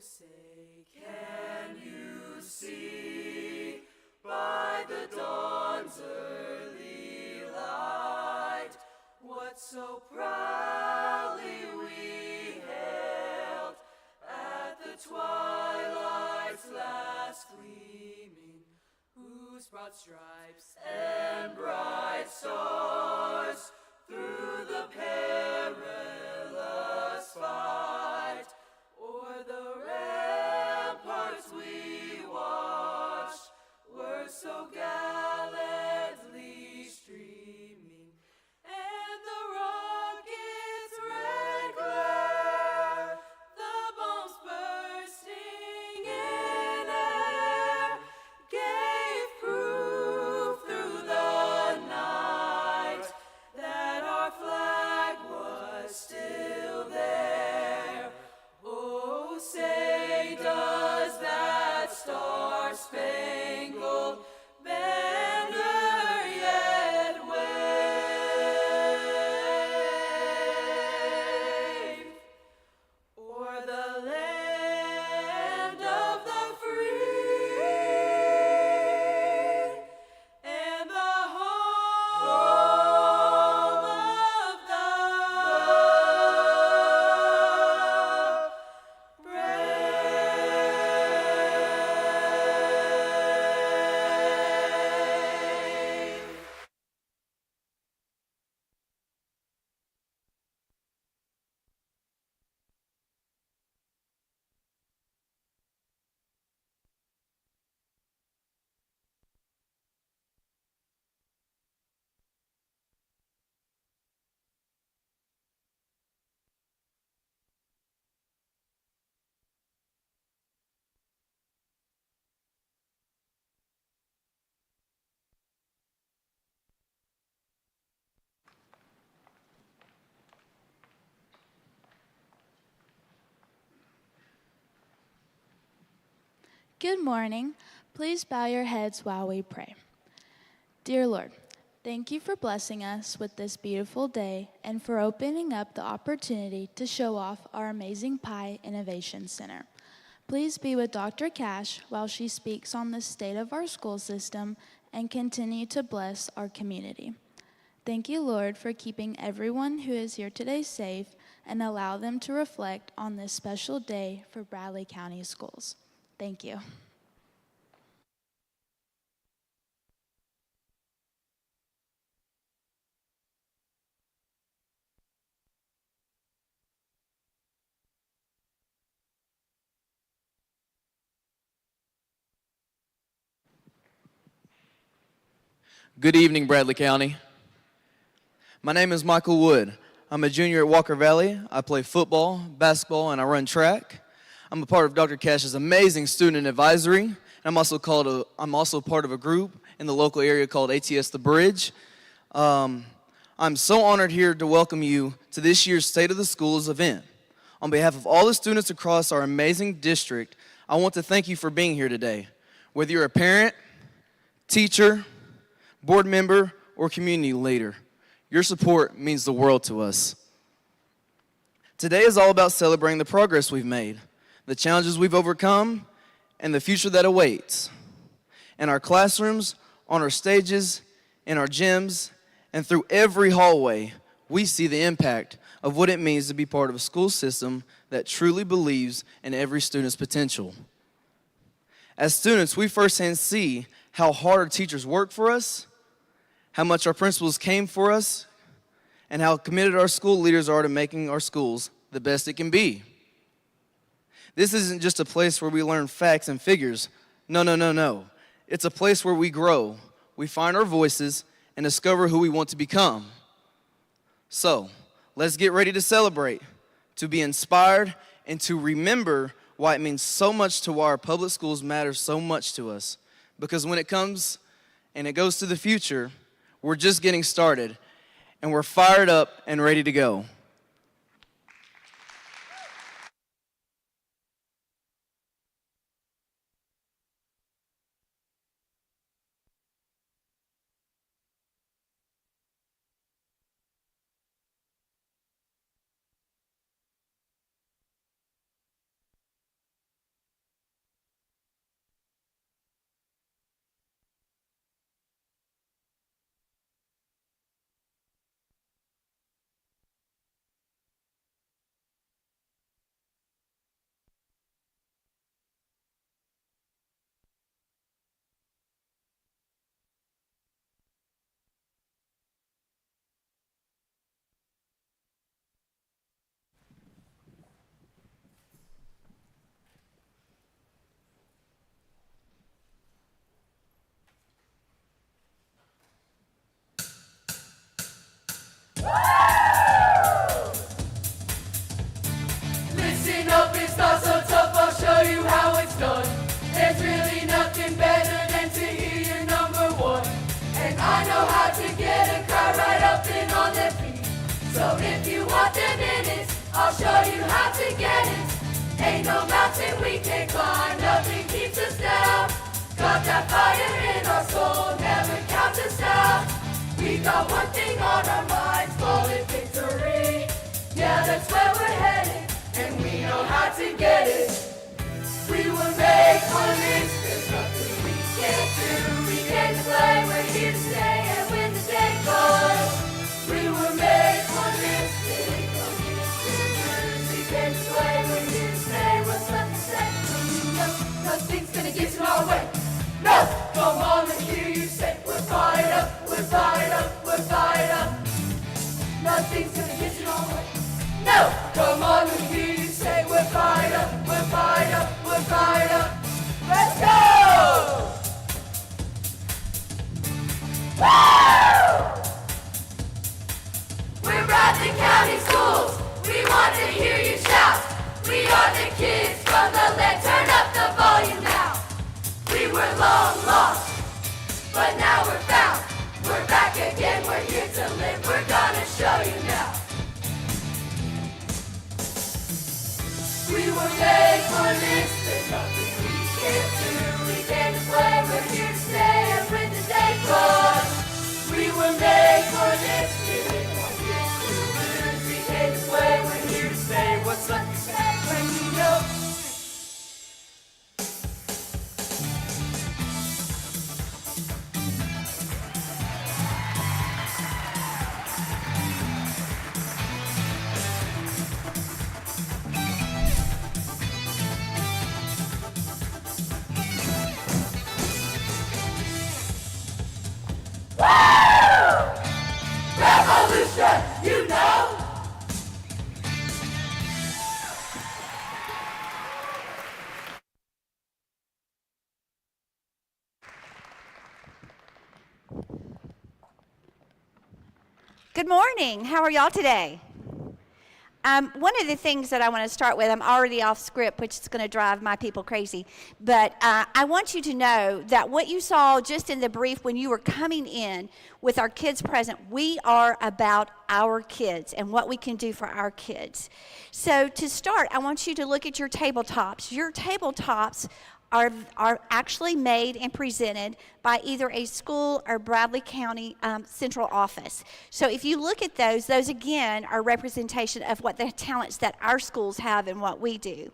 say, can you see by the dawn's early light what so proudly we hailed at the twilight's last gleaming, whose broad stripes and bright stars through the perilous fight o'er the ramparts we watched were so gallantly streaming, and the rocket's red glare, the bombs bursting in air, gave proof through the night that our flag was still there. Oh, say does that star-spangled banner yet wave o'er the land of the free and the home of the brave. Good morning. Please bow your heads while we pray. Dear Lord, thank you for blessing us with this beautiful day and for opening up the opportunity to show off our amazing Pie Innovation Center. Please be with Dr. Cash while she speaks on the state of our school system and continue to bless our community. Thank you, Lord, for keeping everyone who is here today safe and allow them to reflect on this special day for Bradey County Schools. Thank you. Good evening, Bradley County. My name is Michael Wood. I'm a junior at Walker Valley. I play football, basketball, and I run track. I'm a part of Dr. Cash's amazing student advisory. And I'm also part of a group in the local area called ATS The Bridge. I'm so honored here to welcome you to this year's State of the Schools event. On behalf of all the students across our amazing district, I want to thank you for being here today. Whether you're a parent, teacher, board member, or community leader, your support means the world to us. Today is all about celebrating the progress we've made, the challenges we've overcome, and the future that awaits. In our classrooms, on our stages, in our gyms, and through every hallway, we see the impact of what it means to be part of a school system that truly believes in every student's potential. As students, we firsthand see how hard our teachers work for us, how much our principals came for us, and how committed our school leaders are to making our schools the best it can be. This isn't just a place where we learn facts and figures. No. It's a place where we grow, we find our voices, and discover who we want to become. So, let's get ready to celebrate, to be inspired, and to remember why it means so much to why our public schools matter so much to us. Because when it comes and it goes to the future, we're just getting started, and we're fired up and ready to go. know how to get a crowd right up and on their feet. So if you want them minutes, I'll show you how to get it. Ain't no mountain we can't climb, nothing keeps us down. Got that fire in our soul, never count us out. We got one thing on our minds, call it victory. Yeah, that's where we're headed, and we know how to get it. We will make one this, there's nothing we can't do. We came to play, we're here to stay, and when the day comes, we will make one this, big, we came to play, we're here to stay. What's left to say? No, nothing's gonna get in our way. No, come on, let's hear you say, we're fired up, we're fired up, we're fired up. Nothing's gonna get in our way. No, come on, let's hear you say, we're fired up, we're fired up, we're fired up. Let's go! Woo! We're Bradey County Schools. We want to hear you shout. We are the kids from the land. Turn up the volume now. We were long lost, but now we're found. We're back again. We're here to live. We're gonna show you now. We were made for this. There's nothing we can't do. We came to play. We're here to stay. And when the day comes, we were made for this. We came to play. We're here to stay. What's left to say when you know? Revolution, you know. Good morning. How are y'all today? One of the things that I want to start with, I'm already off script, which is going to drive my people crazy, but I want you to know that what you saw just in the brief when you were coming in with our kids present, we are about our kids and what we can do for our kids. So to start, I want you to look at your tabletops. Your tabletops are actually made and presented by either a school or Bradey County central office. So if you look at those again are representation of what the talents that our schools have and what we do.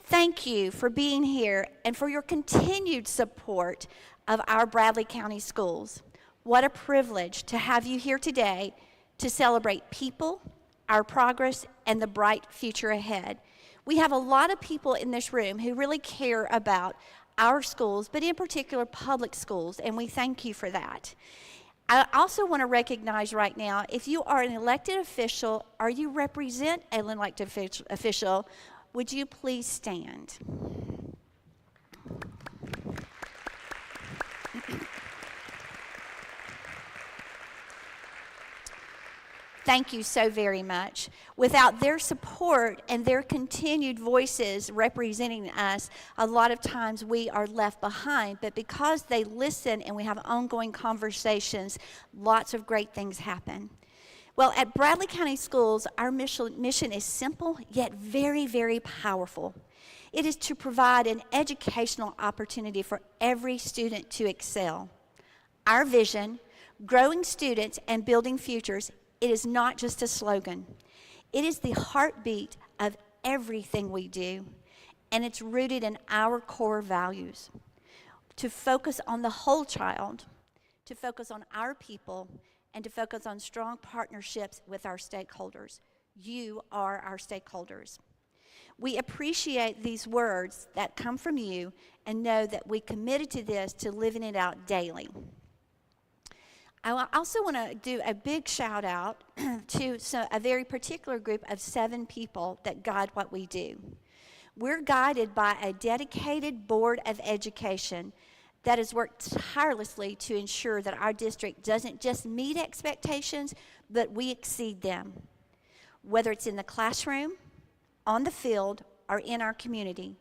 Thank you for being here and for your continued support of our Bradey County schools. What a privilege to have you here today to celebrate people, our progress, and the bright future ahead. We have a lot of people in this room who really care about our schools, but in particular public schools, and we thank you for that. I also want to recognize right now, if you are an elected official or you represent an elected official, would you please stand? Thank you so very much. Without their support and their continued voices representing us, a lot of times we are left behind. But because they listen and we have ongoing conversations, lots of great things happen. Well, at Bradey County Schools, our mission is simple yet very, very powerful. It is to provide an educational opportunity for every student to excel. Our vision, growing students and building futures, it is not just a slogan. It is the heartbeat of everything we do, and it's rooted in our core values. To focus on the whole child, to focus on our people, and to focus on strong partnerships with our stakeholders. You are our stakeholders. We appreciate these words that come from you and know that we committed to this, to living it out daily. I also want to do a big shout out to a very particular group of 7 people that guide what we do. We're guided by a dedicated board of education that has worked tirelessly to ensure that our district doesn't just meet expectations, but we exceed them. Whether it's in the classroom, on the field, or in our community,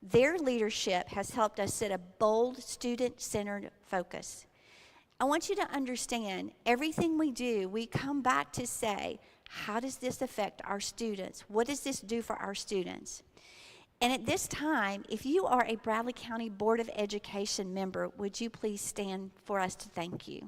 their leadership has helped us set a bold student-centered focus. I want you to understand everything we do, we come back to say, how does this affect our students? What does this do for our students? And at this time, if you are a Bradley County Board of Education member, would you please stand for us to thank you?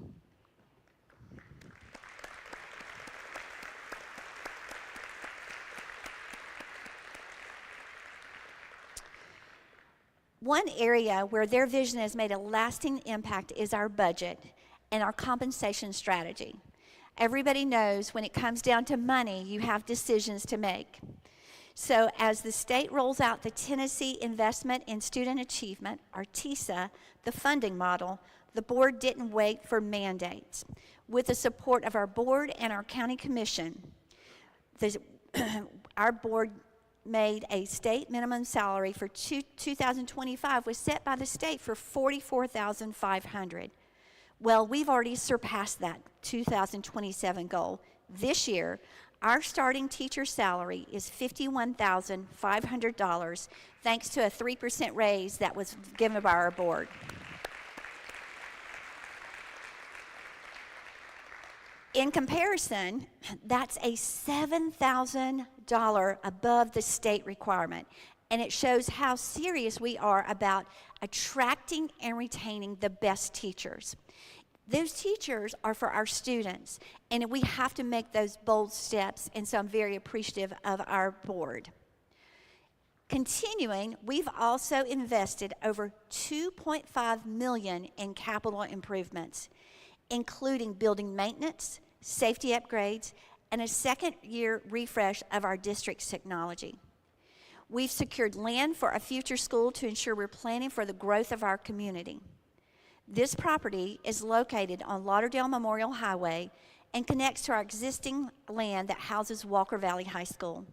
One area where their vision has made a lasting impact is our budget and our compensation strategy. Everybody knows when it comes down to money, you have decisions to make. So as the state rolls out the Tennessee Investment in Student Achievement, or TISA, the funding model, the board didn't wait for mandates. With the support of our board and our county commission, our board made a state minimum salary for 2025 was set by the state for $44,500. Well, we've already surpassed that 2027 goal. This year, our starting teacher salary is $51,500, thanks to a 3% raise that was given by our board. In comparison, that's a $7,000 above the state requirement, and it shows how serious we are about attracting and retaining the best teachers. Those teachers are for our students, and we have to make those bold steps, and so I'm very appreciative of our board. Continuing, we've also invested over $2.5 million in capital improvements, including building maintenance, safety upgrades, and a second-year refresh of our district's technology. We've secured land for a future school to ensure we're planning for the growth of our community. This property is located on Lauderdale Memorial Highway and connects to our existing land that houses Walker Valley High School.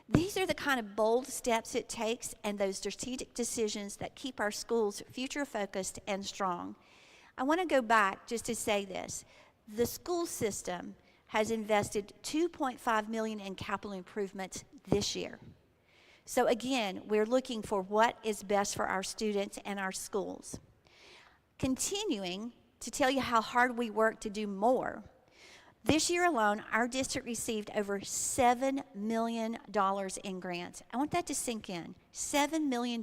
These are the kind of bold steps it takes and those strategic decisions that keep our schools future-focused and strong. I want to go back just to say this. The school system has invested $2.5 million in capital improvements this year. So again, we're looking for what is best for our students and our schools. Continuing to tell you how hard we work to do more, this year alone, our district received over $7 million in grants. I want that to sink in, $7 million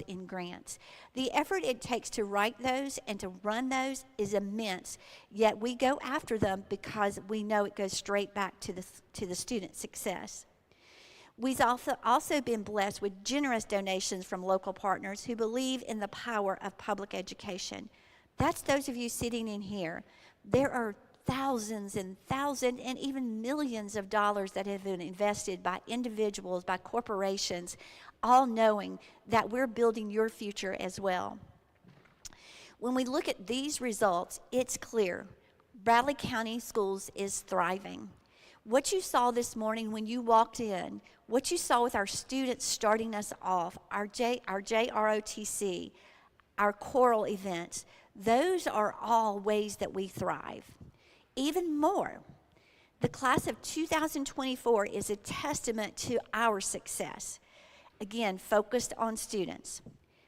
in grants. The effort it takes to write those and to run those is immense, yet we go after them because we know it goes straight back to the student success. We've also been blessed with generous donations from local partners who believe in the power of public education. That's those of you sitting in here. There are thousands and thousands and even millions of dollars that have been invested by individuals, by corporations, all knowing that we're building your future as well. When we look at these results, it's clear Bradley County Schools is thriving. What you saw this morning when you walked in, what you saw with our students starting us off, our JROTC, our choral events, those are all ways that we thrive. Even more, the class of 2024 is a testament to our success. Again, focused on students.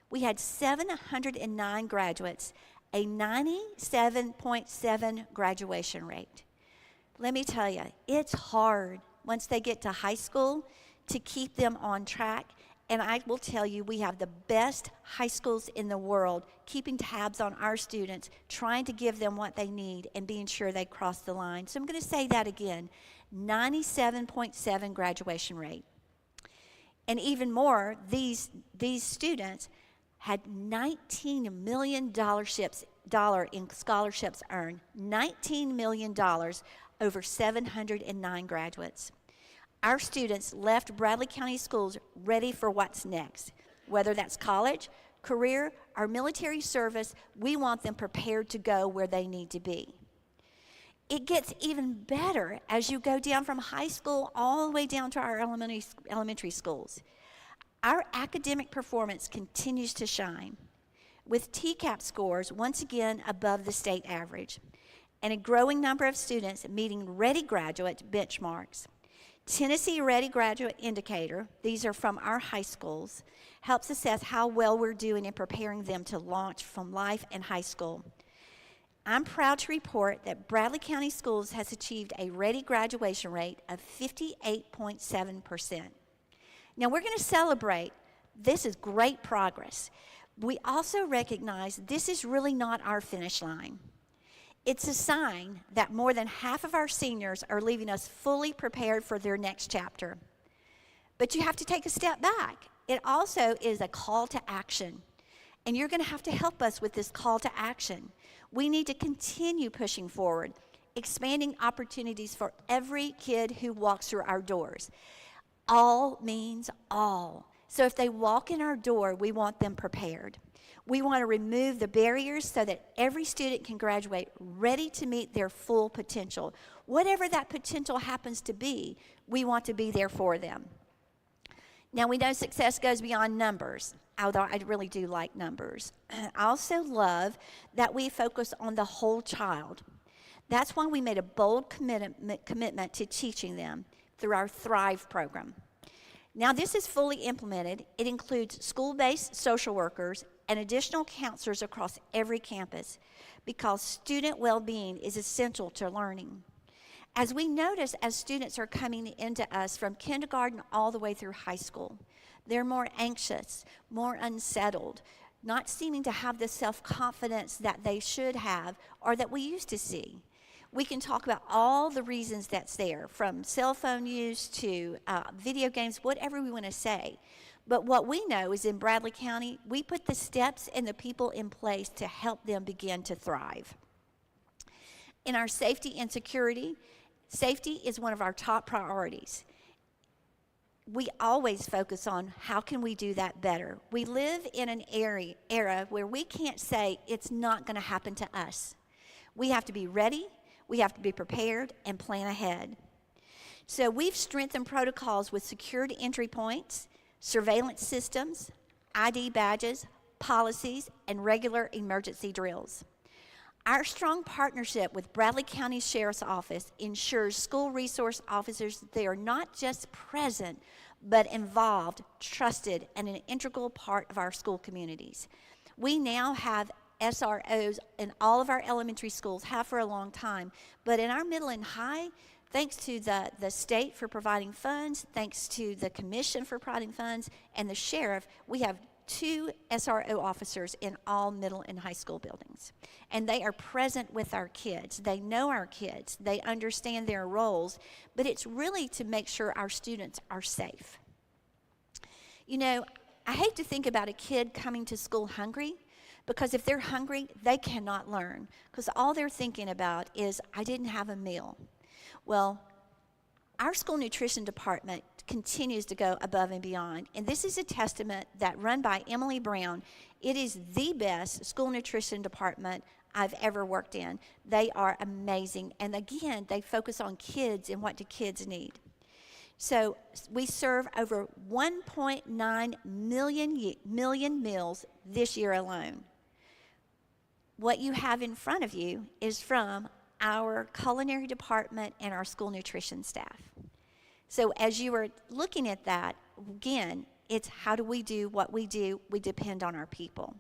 We had 709 graduates, a 97.7 graduation rate. Let me tell you, it's hard once they get to high school to keep them on track. And I will tell you, we have the best high schools in the world keeping tabs on our students, trying to give them what they need and being sure they cross the line. So I'm going to say that again, 97.7 graduation rate. And even more, these students had $19 million in scholarships earned, $19 million over 709 graduates. Our students left Bradley County Schools ready for what's next. Whether that's college, career, or military service, we want them prepared to go where they need to be. It gets even better as you go down from high school all the way down to our elementary schools. Our academic performance continues to shine, with TCAP scores once again above the state average, and a growing number of students meeting Ready Graduate benchmarks. Tennessee Ready Graduate Indicator, these are from our high schools, helps assess how well we're doing in preparing them to launch from life and high school. I'm proud to report that Bradley County Schools has achieved a ready graduation rate of 58.7%. Now, we're going to celebrate. This is great progress. We also recognize this is really not our finish line. It's a sign that more than half of our seniors are leaving us fully prepared for their next chapter. But you have to take a step back. It also is a call to action. And you're going to have to help us with this call to action. We need to continue pushing forward, expanding opportunities for every kid who walks through our doors. All means all. So if they walk in our door, we want them prepared. We want to remove the barriers so that every student can graduate ready to meet their full potential. Whatever that potential happens to be, we want to be there for them. Now, we know success goes beyond numbers, although I really do like numbers. I also love that we focus on the whole child. That's why we made a bold commitment to teaching them through our Thrive program. Now, this is fully implemented. It includes school-based social workers and additional counselors across every campus because student well-being is essential to learning. As we notice as students are coming into us from kindergarten all the way through high school, they're more anxious, more unsettled, not seeming to have the self-confidence that they should have or that we used to see. We can talk about all the reasons that's there, from cell phone use to video games, whatever we want to say. But what we know is in Bradley County, we put the steps and the people in place to help them begin to thrive. In our safety and security, safety is one of our top priorities. We always focus on how can we do that better. We live in an era where we can't say it's not going to happen to us. We have to be ready, we have to be prepared, and plan ahead. So we've strengthened protocols with secured entry points, surveillance systems, ID badges, policies, and regular emergency drills. Our strong partnership with Bradley County Sheriff's Office ensures school resource officers, they are not just present, but involved, trusted, and an integral part of our school communities. We now have SROs in all of our elementary schools, have for a long time, but in our middle and high, thanks to the state for providing funds, thanks to the commission for providing funds, and the sheriff, we have 2 SRO officers in all middle and high school buildings. And they are present with our kids. They know our kids. They understand their roles. But it's really to make sure our students are safe. You know, I hate to think about a kid coming to school hungry, because if they're hungry, they cannot learn. Because all they're thinking about is, I didn't have a meal. Well, our school nutrition department continues to go above and beyond. And this is a testament that run by Emily Brown. It is the best school nutrition department I've ever worked in. They are amazing. And again, they focus on kids and what do kids need. So we serve over 1.9 million meals this year alone. What you have in front of you is from our culinary department and our school nutrition staff. So as you are looking at that, again, it's how do we do what we do? We depend on our people.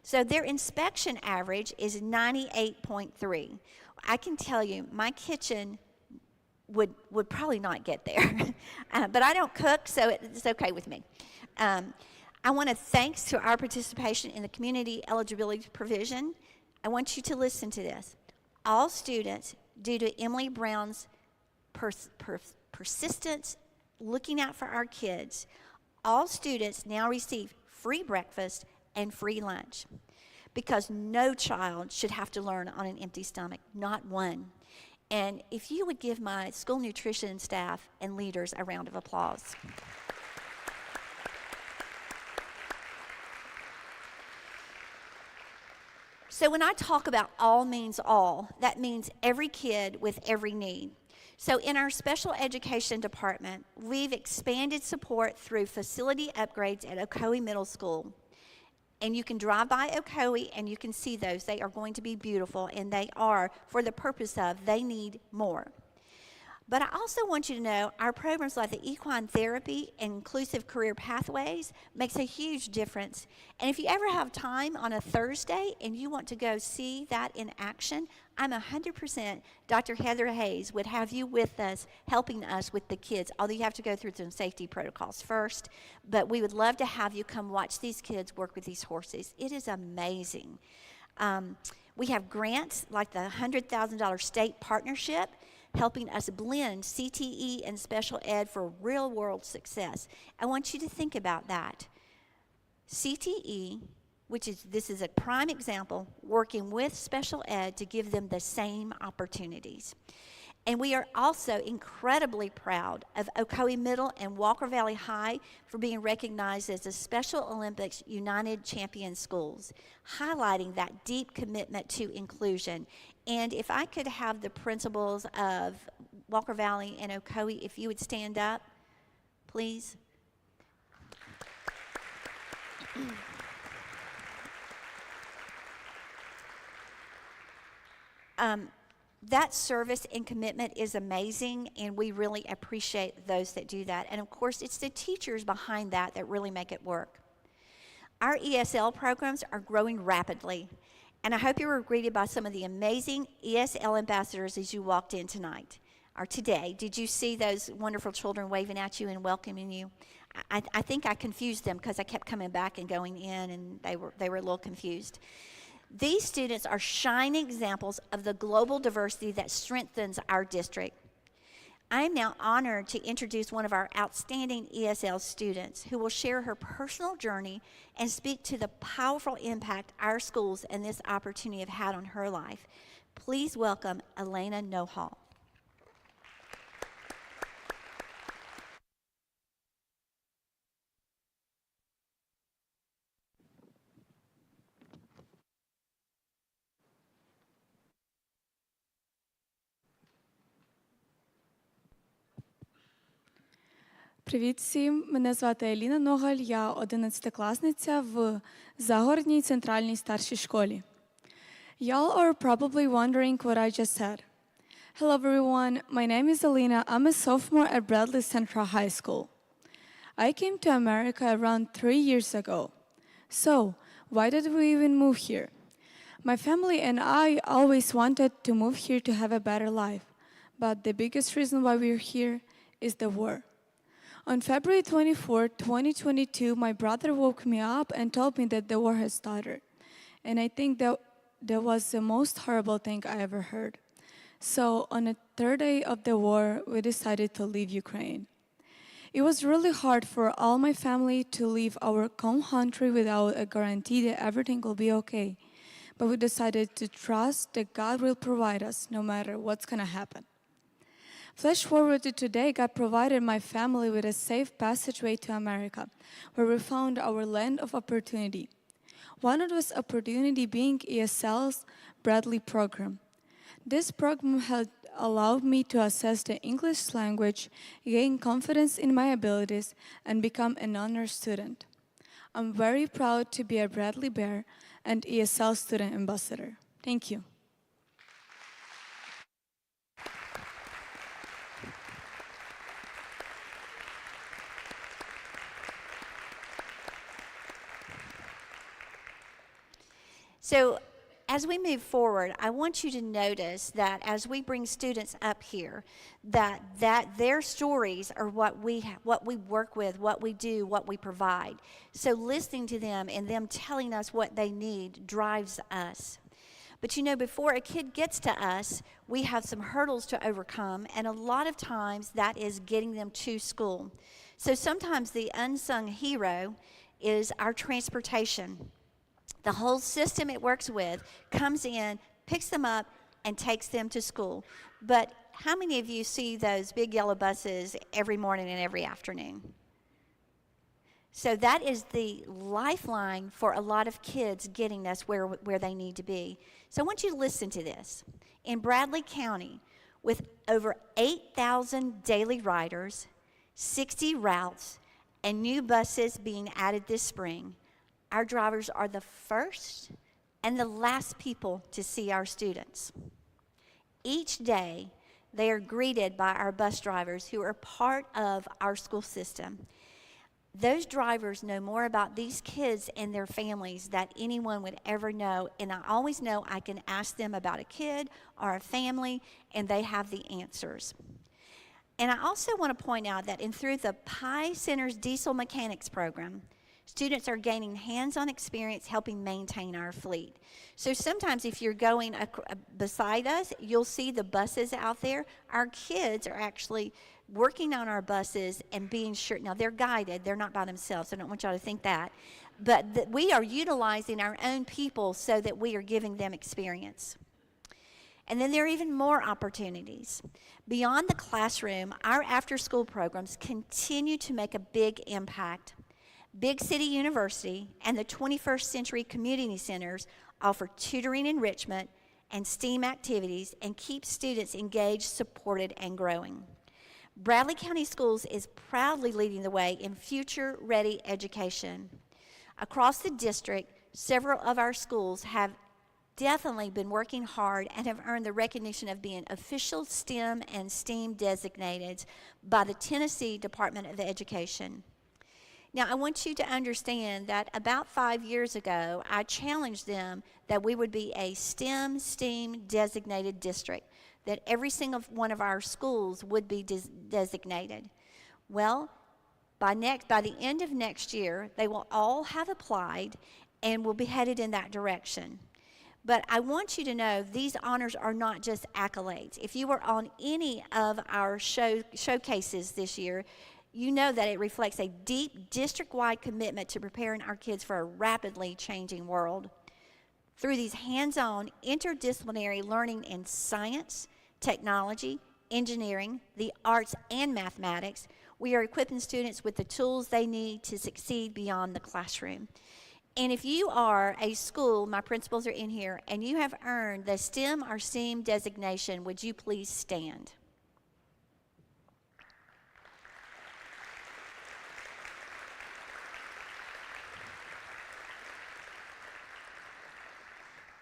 So their inspection average is 98.3. I can tell you, my kitchen would probably not get there. But I don't cook, so it's okay with me. I want to thanks to our participation in the community eligibility provision. I want you to listen to this. All students, due to Emily Brown's persistence, looking out for our kids, all students now receive free breakfast and free lunch because no child should have to learn on an empty stomach, not one. And if you would give my school nutrition staff and leaders a round of applause. So when I talk about all means all, that means every kid with every need. So in our special education department, we've expanded support through facility upgrades at Ocoee Middle School. And you can drive by Ocoee and you can see those. They are going to be beautiful, and they are for the purpose of they need more. But I also want you to know our programs like the equine therapy and inclusive career pathways makes a huge difference. And if you ever have time on a Thursday and you want to go see that in action, I'm 100% Dr. Heather Hayes would have you with us, helping us with the kids, although you have to go through some safety protocols first. But we would love to have you come watch these kids work with these horses. It is amazing. We have grants like the $100,000 state partnership, helping us blend CTE and special ed for real-world success. I want you to think about that. CTE, this is a prime example, working with special ed to give them the same opportunities. And we are also incredibly proud of Ocoee Middle and Walker Valley High for being recognized as the Special Olympics United Champion Schools, highlighting that deep commitment to inclusion. And if I could have the principals of Walker Valley and Ocoee, if you would stand up, please. That service and commitment is amazing, and we really appreciate those that do that. And of course, it's the teachers behind that that really make it work. Our ESL programs are growing rapidly, and I hope you were greeted by some of the amazing ESL ambassadors as you walked in tonight, or today. Did you see those wonderful children waving at you and welcoming you? I think I confused them because I kept coming back and going in, and they were a little confused. These students are shining examples of the global diversity that strengthens our district. I am now honored to introduce one of our outstanding ESL students who will share her personal journey and speak to the powerful impact our schools and this opportunity have had on her life. Please welcome Elena Nohall. Привіт всім, мене звати Еліна Ногаль, я 11-класниця в Загородній центральній старшій школі. Y'all are probably wondering what I just said. Hello everyone, my name is Alina, I'm a sophomore at Bradley Central High School. I came to America around 3 years ago. So, why did we even move here? My family and I always wanted to move here to have a better life, but the biggest reason why we're here is the war. On February 24, 2022, my brother woke me up and told me that the war has started. And I think that was the most horrible thing I ever heard. So on the third day of the war, we decided to leave Ukraine. It was really hard for all my family to leave our home country without a guarantee that everything will be okay. But we decided to trust that God will provide us no matter what's going to happen. Flash forward to today, God provided my family with a safe passageway to America, where we found our land of opportunity. One of those opportunities being ESL's Bradley program. This program had allowed me to assess the English language, gain confidence in my abilities, and become an honor student. I'm very proud to be a Bradley Bear and ESL student ambassador. Thank you. So as we move forward, I want you to notice that as we bring students up here, that their stories are what we work with, what we do, what we provide. So listening to them and them telling us what they need drives us. But you know, before a kid gets to us, we have some hurdles to overcome, and a lot of times that is getting them to school. So sometimes the unsung hero is our transportation. The whole system it works with comes in, picks them up, and takes them to school. But how many of you see those big yellow buses every morning and every afternoon? So that is the lifeline for a lot of kids getting us where they need to be. So I want you to listen to this. In Bradley County, with over 8,000 daily riders, 60 routes, and new buses being added this spring, our drivers are the first and the last people to see our students. Each day, they are greeted by our bus drivers who are part of our school system. Those drivers know more about these kids and their families than anyone would ever know, and I always know I can ask them about a kid or a family, and they have the answers. And I also want to point out that through the Pi Center's diesel mechanics program, students are gaining hands-on experience helping maintain our fleet. So sometimes if you're going beside us, you'll see the buses out there. Our kids are actually working on our buses and being sure. Now, they're guided. They're not by themselves. I don't want y'all to think that. But we are utilizing our own people so that we are giving them experience. And then there are even more opportunities. Beyond the classroom, our after-school programs continue to make a big impact. Big City University and the 21st Century Community Centers offer tutoring enrichment and STEAM activities and keep students engaged, supported, and growing. Bradley County Schools is proudly leading the way in future-ready education. Across the district, several of our schools have definitely been working hard and have earned the recognition of being official STEM and STEAM designated by the Tennessee Department of Education. Now, I want you to understand that about 5 years ago, I challenged them that we would be a STEM, STEAM designated district, that every single one of our schools would be designated. Well, by the end of next year, they will all have applied and will be headed in that direction. But I want you to know these honors are not just accolades. If you were on any of our showcases this year, you know that it reflects a deep district-wide commitment to preparing our kids for a rapidly changing world. Through these hands-on, interdisciplinary learning in science, technology, engineering, the arts, and mathematics, we are equipping students with the tools they need to succeed beyond the classroom. And if you are a school, my principals are in here, and you have earned the STEM or STEAM designation, would you please stand?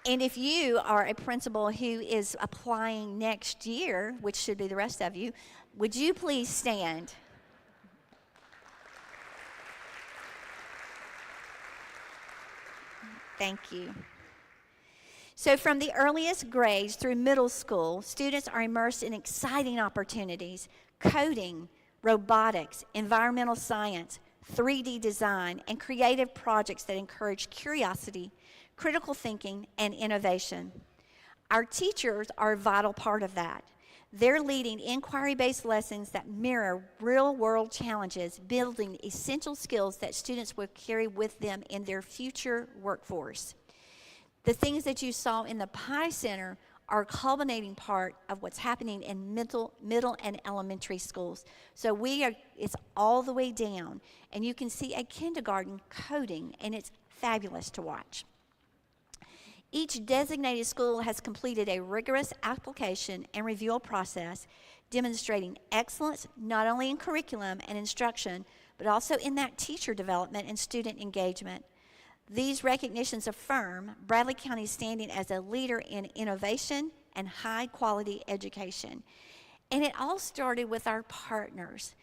And if you are a principal who is applying next year, which should be the rest of you, would you please stand? Thank you. So from the earliest grades through middle school, students are immersed in exciting opportunities: coding, robotics, environmental science, 3D design, and creative projects that encourage curiosity, critical thinking, and innovation. Our teachers are a vital part of that. They're leading inquiry-based lessons that mirror real-world challenges, building essential skills that students will carry with them in their future workforce. The things that you saw in the Pi Center are a culminating part of what's happening in middle and elementary schools. So it's all the way down, and you can see a kindergarten coding, and it's fabulous to watch. Each designated school has completed a rigorous application and review process demonstrating excellence not only in curriculum and instruction, but also in that teacher development and student engagement. These recognitions affirm Bradley County's standing as a leader in innovation and high-quality education. And it all started with our partners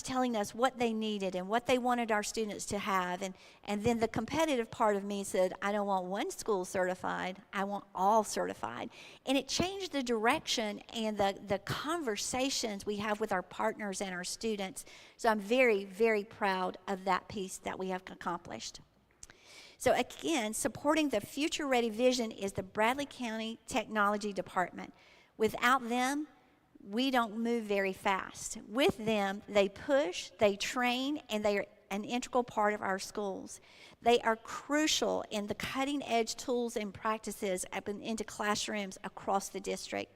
telling us what they needed and what they wanted our students to have. And then the competitive part of me said, I don't want one school certified, I want all certified. And it changed the direction and the conversations we have with our partners and our students. So I'm very, very proud of that piece that we have accomplished. So again, supporting the future-ready vision is the Bradley County Technology Department. Without them, we don't move very fast. With them, they push, they train, and they are an integral part of our schools. They are crucial in the cutting-edge tools and practices up into classrooms across the district.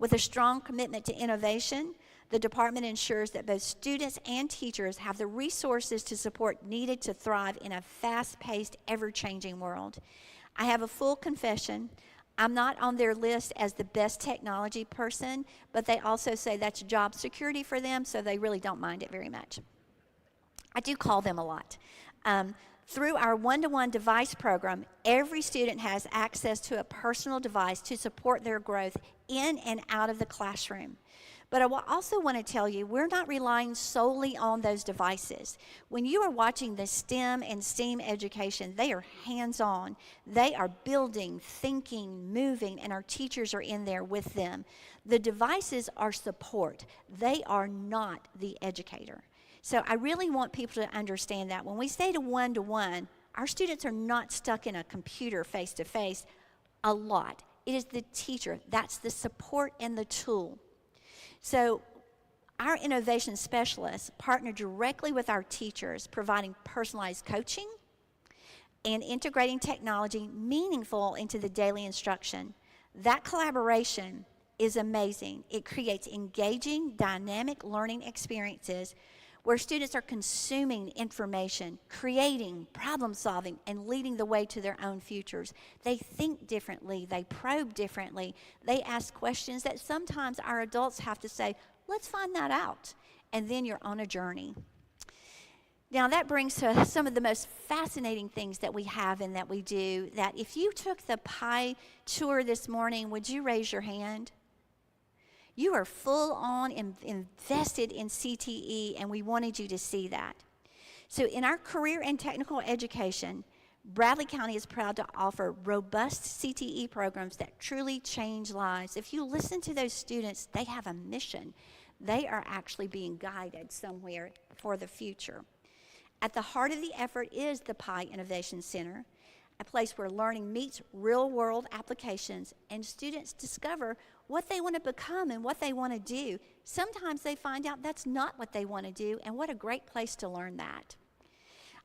With a strong commitment to innovation, the department ensures that both students and teachers have the resources to support needed to thrive in a fast-paced, ever-changing world. I have a full confession. I'm not on their list as the best technology person, but they also say that's job security for them, so they really don't mind it very much. I do call them a lot. Through our one-to-one device program, every student has access to a personal device to support their growth in and out of the classroom. But I also want to tell you, we're not relying solely on those devices. When you are watching the STEM and STEAM education, they are hands-on. They are building, thinking, moving, and our teachers are in there with them. The devices are support. They are not the educator. So I really want people to understand that. When we say to one-to-one, our students are not stuck in a computer face-to-face a lot. It is the teacher. That's the support and the tool. So our innovation specialists partner directly with our teachers, providing personalized coaching and integrating technology meaningful into the daily instruction. That collaboration is amazing. It creates engaging, dynamic learning experiences where students are consuming information, creating, problem solving, and leading the way to their own futures. They think differently, they probe differently, they ask questions that sometimes our adults have to say, let's find that out. And then you're on a journey. Now that brings to some of the most fascinating things that we have and that we do, that if you took the pie tour this morning, would you raise your hand? You are full on invested in CTE, and we wanted you to see that. So in our career and technical education, Bradley County is proud to offer robust CTE programs that truly change lives. If you listen to those students, they have a mission. They are actually being guided somewhere for the future. At the heart of the effort is the PI Innovation Center, a place where learning meets real-world applications and students discover what they want to become and what they want to do. Sometimes they find out that's not what they want to do, and what a great place to learn that.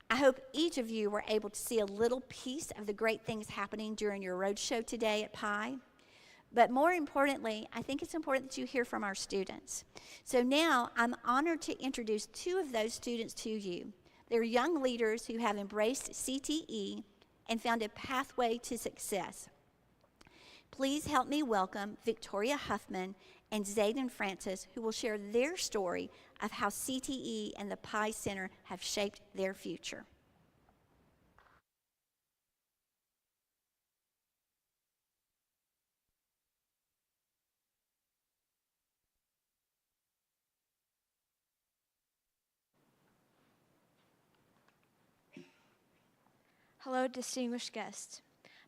I hope each of you were able to see a little piece of the great things happening during your roadshow today at PI. But more importantly, I think it's important that you hear from our students. So now I'm honored to introduce two of those students to you. They're young leaders who have embraced CTE and found a pathway to success. Please help me welcome Victoria Huffman and Zayden Francis, who will share their story of how CTE and the PI Center have shaped their future. Hello, distinguished guests.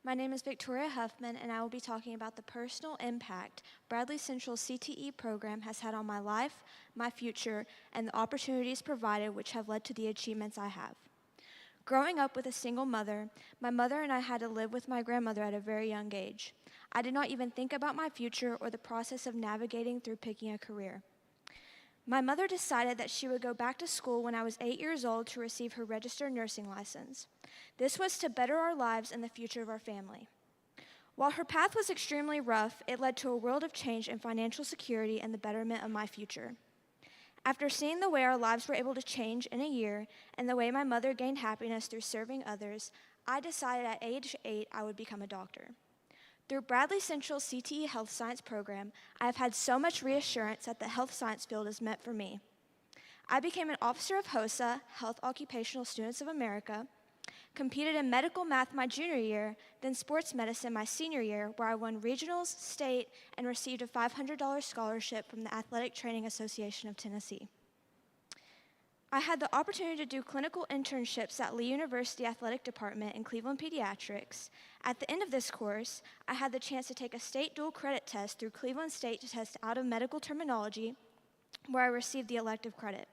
My name is Victoria Huffman, and I will be talking about the personal impact Bradley Central's CTE program has had on my life, my future, and the opportunities provided which have led to the achievements I have. Growing up with a single mother, my mother and I had to live with my grandmother at a very young age. I did not even think about my future or the process of navigating through picking a career. My mother decided that she would go back to school when I was 8 years old to receive her registered nursing license. This was to better our lives and the future of our family. While her path was extremely rough, it led to a world of change and financial security and the betterment of my future. After seeing the way our lives were able to change in a year and the way my mother gained happiness through serving others, I decided at age 8 I would become a doctor. Through Bradley Central's CTE Health Science program, I have had so much reassurance that the health science field is meant for me. I became an officer of HOSA, Health Occupational Students of America, competed in medical math my junior year, then sports medicine my senior year, where I won regionals, state, and received a $500 scholarship from the Athletic Training Association of Tennessee. I had the opportunity to do clinical internships at Lee University Athletic Department in Cleveland Pediatrics. At the end of this course, I had the chance to take a state dual credit test through Cleveland State to test out of medical terminology, where I received the elective credit.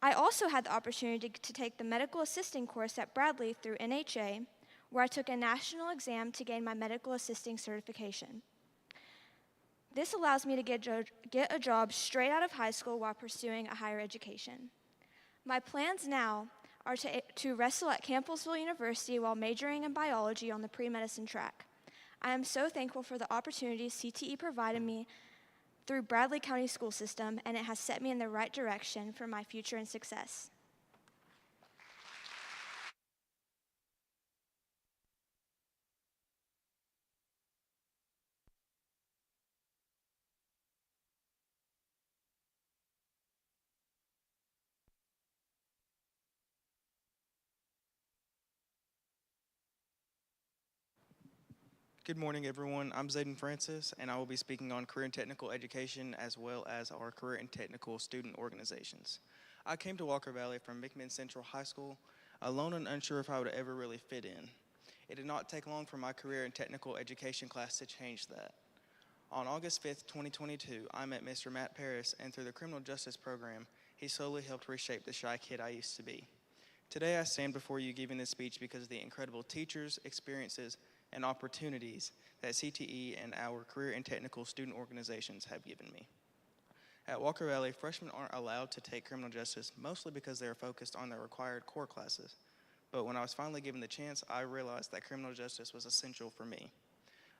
I also had the opportunity to take the medical assisting course at Bradley through NHA, where I took a national exam to gain my medical assisting certification. This allows me to get a job straight out of high school while pursuing a higher education. My plans now are to wrestle at Campbellsville University while majoring in biology on the pre-medicine track. I am so thankful for the opportunities CTE provided me through Bradley County School System, and it has set me in the right direction for my future and success. Good morning, everyone. I'm Zayden Francis, and I will be speaking on career and technical education as well as our career and technical student organizations. I came to Walker Valley from McMinn Central High School, alone and unsure if I would ever really fit in. It did not take long for my career and technical education class to change that. On August 5th, 2022, I met Mr. Matt Paris, and through the criminal justice program, he slowly helped reshape the shy kid I used to be. Today, I stand before you giving this speech because of the incredible teachers, experiences, and opportunities that CTE and our career and technical student organizations have given me. At Walker Valley, freshmen aren't allowed to take criminal justice mostly because they are focused on their required core classes. But when I was finally given the chance, I realized that criminal justice was essential for me.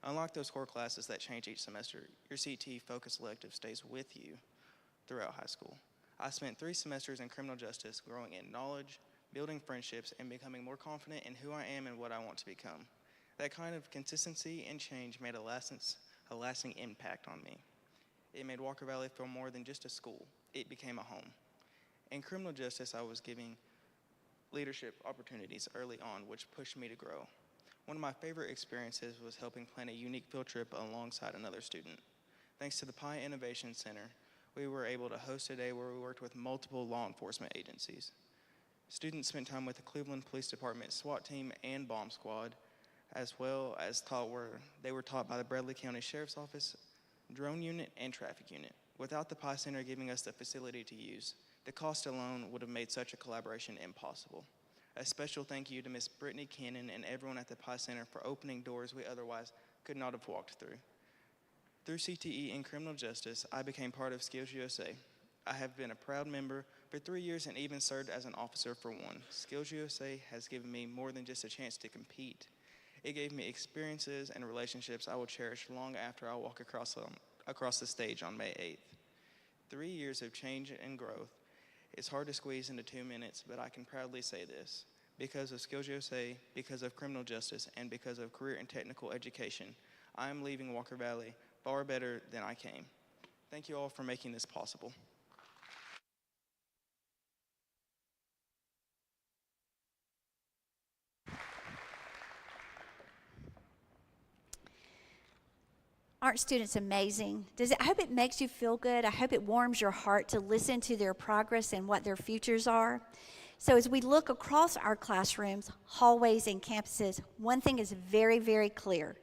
Unlike those core classes that change each semester, your CTE focus elective stays with you throughout high school. I spent 3 semesters in criminal justice, growing in knowledge, building friendships, and becoming more confident in who I am and what I want to become. That kind of consistency and change made a lasting impact on me. It made Walker Valley feel more than just a school. It became a home. In criminal justice, I was given leadership opportunities early on, which pushed me to grow. One of my favorite experiences was helping plan a unique field trip alongside another student. Thanks to the Pi Innovation Center, we were able to host a day where we worked with multiple law enforcement agencies. Students spent time with the Cleveland Police Department SWAT team and bomb squad, as well as they were taught by the Bradey County Sheriff's Office, drone unit, and traffic unit. Without the Pi Center giving us the facility to use, the cost alone would have made such a collaboration impossible. A special thank you to Ms. Brittany Cannon and everyone at the Pi Center for opening doors we otherwise could not have walked through. Through CTE and criminal justice, I became part of Skills USA. I have been a proud member for 3 years and even served as an officer for 1. Skills USA has given me more than just a chance to compete. It gave me experiences and relationships I will cherish long after I walk across the stage on May 8th. 3 years of change and growth. It's hard to squeeze into 2 minutes, but I can proudly say this. Because of Skills USA, because of criminal justice, and because of career and technical education, I am leaving Walker Valley far better than I came. Thank you all for making this possible. Aren't students amazing? I hope it makes you feel good. I hope it warms your heart to listen to their progress and what their futures are. So as we look across our classrooms, hallways, and campuses, one thing is very, very clear.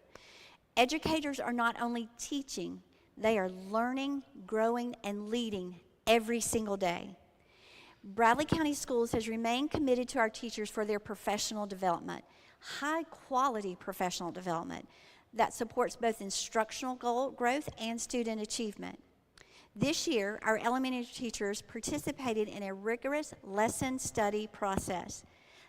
Educators are not only teaching, they are learning, growing, and leading every single day. Bradey County Schools has remained committed to our teachers for their professional development, high-quality professional development that supports both instructional growth and student achievement. This year, our elementary teachers participated in a rigorous lesson study process,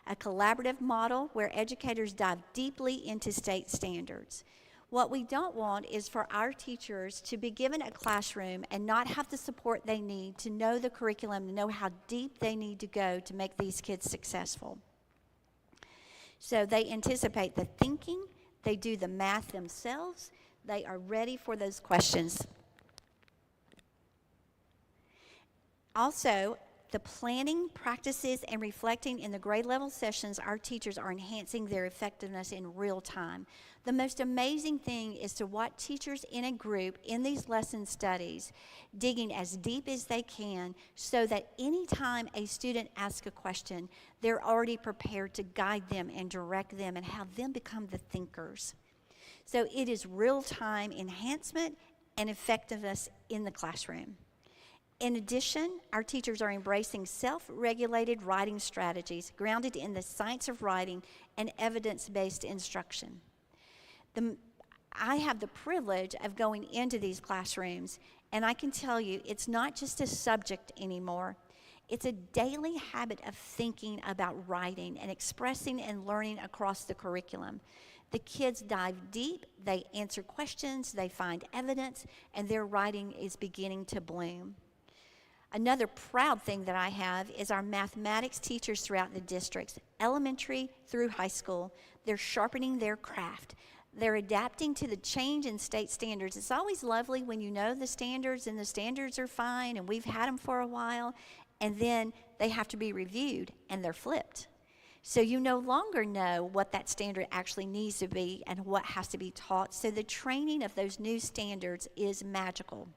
a collaborative model where educators dive deeply into state standards. What we don't want is for our teachers to be given a classroom and not have the support they need to know the curriculum, to know how deep they need to go to make these kids successful. So they anticipate the thinking, they do the math themselves, they are ready for those questions. Also, the planning, practices, and reflecting in the grade level sessions, our teachers are enhancing their effectiveness in real time. The most amazing thing is to watch teachers in a group in these lesson studies digging as deep as they can so that anytime a student asks a question, they're already prepared to guide them and direct them and have them become the thinkers. So it is real-time enhancement and effectiveness in the classroom. In addition, our teachers are embracing self-regulated writing strategies grounded in the science of writing and evidence-based instruction. I have the privilege of going into these classrooms, and I can tell you it's not just a subject anymore. It's a daily habit of thinking about writing and expressing and learning across the curriculum. The kids dive deep, they answer questions, they find evidence, and their writing is beginning to bloom. Another proud thing that I have is our mathematics teachers throughout the districts, elementary through high school. They're sharpening their craft. They're adapting to the change in state standards. It's always lovely when you know the standards and the standards are fine and we've had them for a while, and then they have to be reviewed and they're flipped. So you no longer know what that standard actually needs to be and what has to be taught. So the training of those new standards is magical.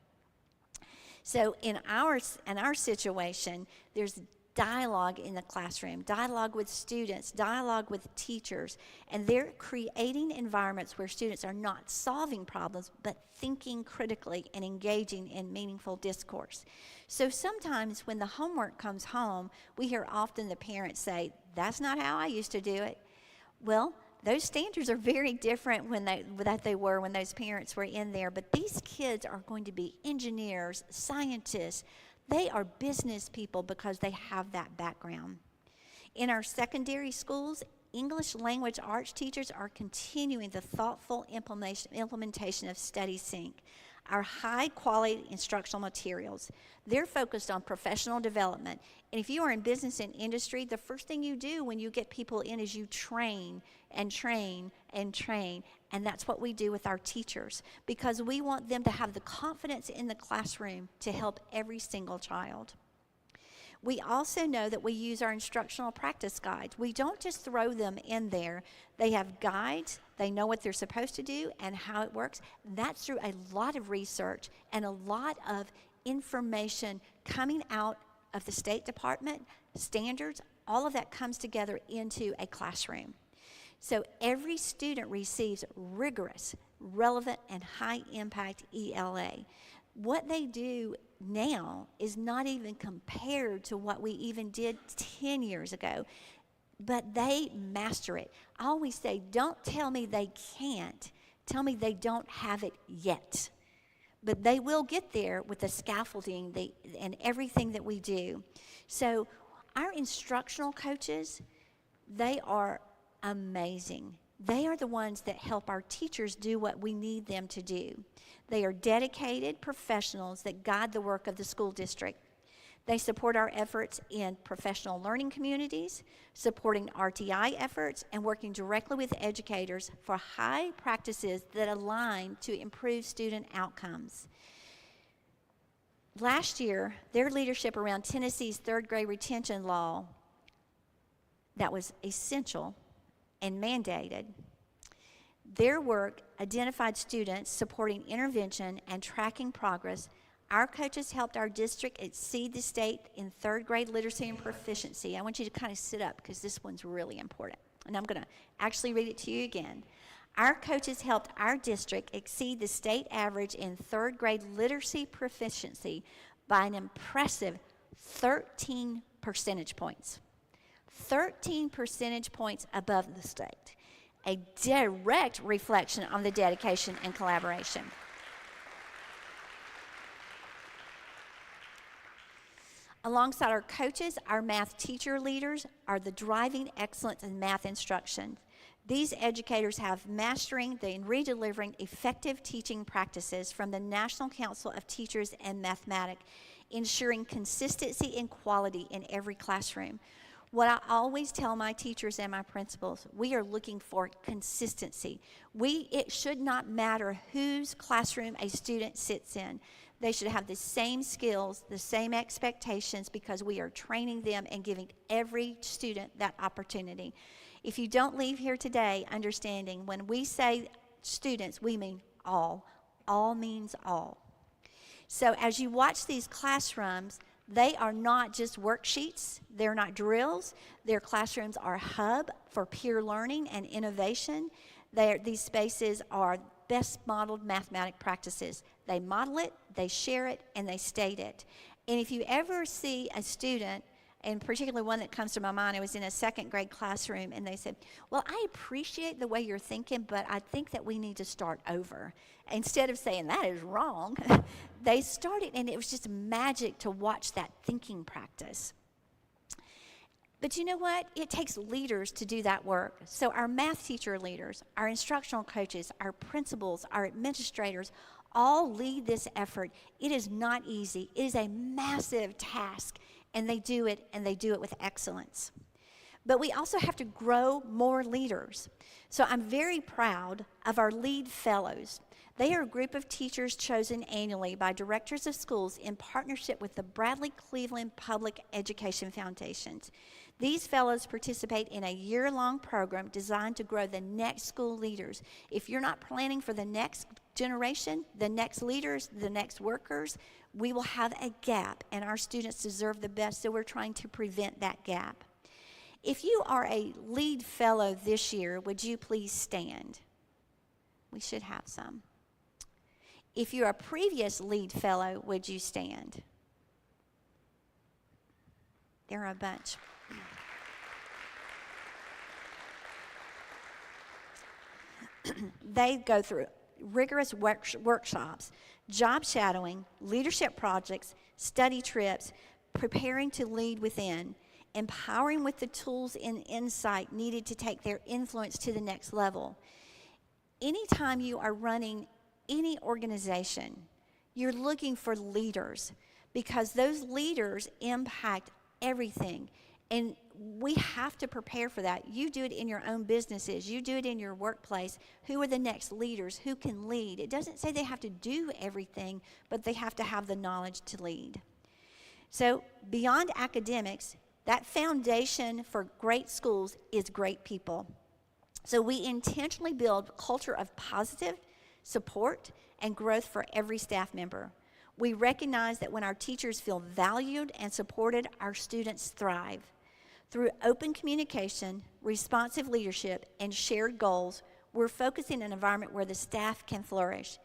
So in our situation, there's dialogue in the classroom, dialogue with students, dialogue with teachers, and they're creating environments where students are not solving problems, but thinking critically and engaging in meaningful discourse. So sometimes when the homework comes home, we hear often the parents say, "That's not how I used to do it." Well, those standards are very different that they were when those parents were in there, but these kids are going to be engineers, scientists. They are business people because they have that background. In our secondary schools, English language arts teachers are continuing the thoughtful implementation of Study Sync, our high-quality instructional materials. They're focused on professional development. And if you are in business and industry, the first thing you do when you get people in is you train and train and train. And that's what we do with our teachers, because we want them to have the confidence in the classroom to help every single child. We also know that we use our instructional practice guides. We don't just throw them in there. They have guides. They know what they're supposed to do and how it works. That's through a lot of research and a lot of information coming out of the State Department, standards. All of that comes together into a classroom. So every student receives rigorous, relevant, and high-impact ELA. What they do now is not even compared to what we even did 10 years ago, but they master it. I always say, don't tell me they can't. Tell me they don't have it yet. But they will get there with the scaffolding and everything that we do. So our instructional coaches, they are amazing. They are the ones that help our teachers do what we need them to do. They are dedicated professionals that guide the work of the school district. They support our efforts in professional learning communities, supporting RTI efforts, and working directly with educators for high practices that align to improve student outcomes. Last year, their leadership around Tennessee's third grade retention law that was essential and mandated. Their work identified students supporting intervention and tracking progress. Our coaches helped our district exceed the state in third grade literacy and proficiency. I want you to kind of sit up because this one's really important. And I'm going to actually read it to you again. Our coaches helped our district exceed the state average in third grade literacy proficiency by an impressive 13 percentage points. 13 percentage points above the state. A direct reflection on the dedication and collaboration. Alongside our coaches, our math teacher leaders are the driving excellence in math instruction. These educators have mastering and redelivering effective teaching practices from the National Council of Teachers and Mathematics, ensuring consistency and quality in every classroom. What I always tell my teachers and my principals, we are looking for consistency. It should not matter whose classroom a student sits in. They should have the same skills, the same expectations, because we are training them and giving every student that opportunity. If you don't leave here today understanding when we say students, we mean all. All means all. So as you watch these classrooms, they are not just worksheets. They're not drills. Their classrooms are a hub for peer learning and innovation. These spaces are best modeled mathematic practices. They model it, they share it, and they state it. And if you ever see a student, and particularly one that comes to my mind, I was in a second grade classroom, and they said, "Well, I appreciate the way you're thinking, but I think that we need to start over." Instead of saying, "That is wrong," they started, and it was just magic to watch that thinking practice. But you know what? It takes leaders to do that work. So our math teacher leaders, our instructional coaches, our principals, our administrators, all lead this effort. It is not easy. It is a massive task, and they do it with excellence. But we also have to grow more leaders. So I'm very proud of our lead fellows. They are a group of teachers chosen annually by directors of schools in partnership with the Bradley Cleveland Public Education Foundations. These fellows participate in a year-long program designed to grow the next school leaders. If you're not planning for the next generation, the next leaders, the next workers, we will have a gap, and our students deserve the best, so we're trying to prevent that gap. If you are a lead fellow this year, would you please stand? We should have some. If you're a previous lead fellow, would you stand? There are a bunch. They go through rigorous workshops, job shadowing, leadership projects, study trips, preparing to lead within, empowering with the tools and insight needed to take their influence to the next level. Anytime you are running any organization, you're looking for leaders because those leaders impact everything. And we have to prepare for that. You do it in your own businesses. You do it in your workplace. Who are the next leaders? Who can lead? It doesn't say they have to do everything, but they have to have the knowledge to lead. So beyond academics, that foundation for great schools is great people. So we intentionally build a culture of positive support and growth for every staff member. We recognize that when our teachers feel valued and supported, our students thrive. Through open communication, responsive leadership, and shared goals, we're focusing on an environment where the staff can flourish,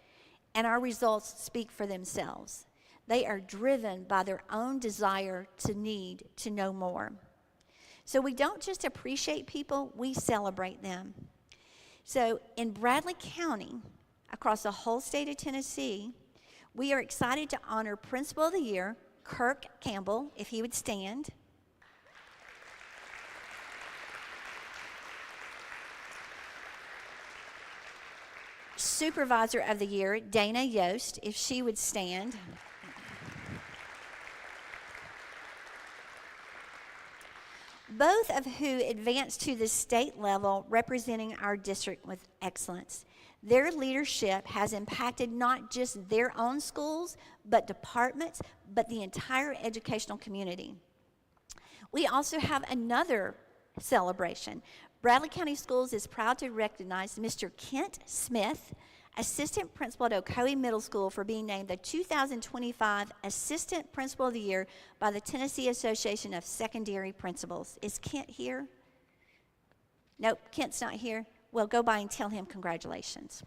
and our results speak for themselves. They are driven by their own desire to need to know more. So we don't just appreciate people, we celebrate them. So in Bradley County, across the whole state of Tennessee, we are excited to honor Principal of the Year, Kirk Campbell, if he would stand. Supervisor of the Year, Dana Yost, if she would stand. Both of who advanced to the state level representing our district with excellence. Their leadership has impacted not just their own schools, but departments, but the entire educational community. We also have another celebration. Bradley County Schools is proud to recognize Mr. Kent Smith, Assistant Principal at Ocoee Middle School, for being named the 2025 Assistant Principal of the Year by the Tennessee Association of Secondary Principals. Is Kent here? Nope, Kent's not here. Well, go by and tell him congratulations.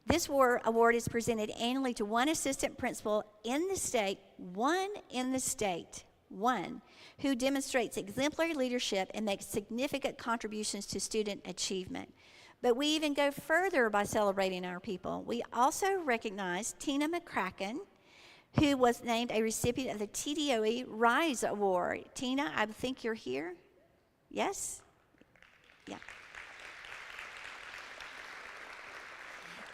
This award is presented annually to one assistant principal in the state, who demonstrates exemplary leadership and makes significant contributions to student achievement. But we even go further by celebrating our people. We also recognize Tina McCracken, who was named a recipient of the TDOE Rise Award. Tina, I think you're here? Yes? Yeah.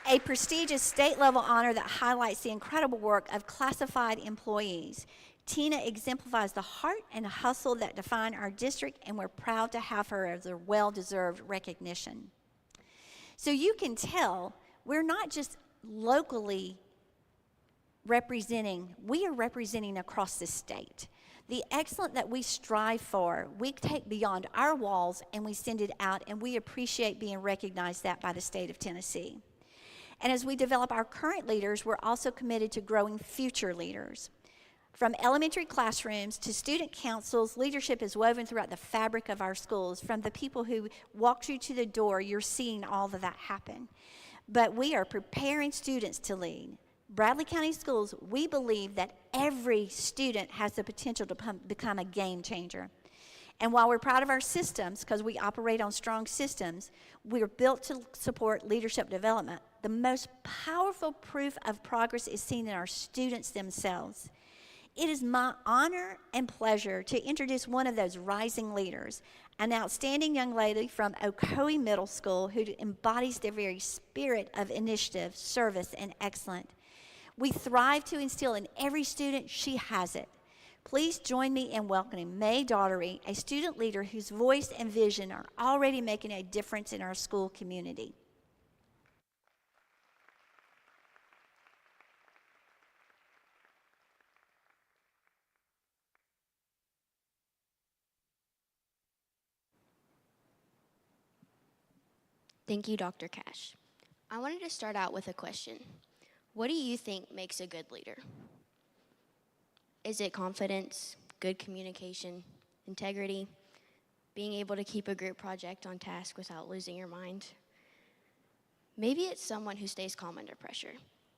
A prestigious state-level honor that highlights the incredible work of classified employees. Tina exemplifies the heart and hustle that define our district, and we're proud to have her as a well-deserved recognition. So you can tell we're not just locally representing, we are representing across the state. The excellence that we strive for, we take beyond our walls and we send it out, and we appreciate being recognized that by the state of Tennessee. And as we develop our current leaders, we're also committed to growing future leaders. From elementary classrooms to student councils, leadership is woven throughout the fabric of our schools. From the people who walked you to the door, you're seeing all of that happen. But we are preparing students to lead. Bradley County Schools, we believe that every student has the potential to become a game changer. And while we're proud of our systems, because we operate on strong systems, we're built to support leadership development. The most powerful proof of progress is seen in our students themselves. It is my honor and pleasure to introduce one of those rising leaders, an outstanding young lady from Ocoee Middle School who embodies the very spirit of initiative, service, and excellence. We thrive to instill in every student she has it. Please join me in welcoming May Daughtery, a student leader whose voice and vision are already making a difference in our school community. Thank you, Dr. Cash. I wanted to start out with a question. What do you think makes a good leader? Is it confidence, good communication, integrity, being able to keep a group project on task without losing your mind? Maybe it's someone who stays calm under pressure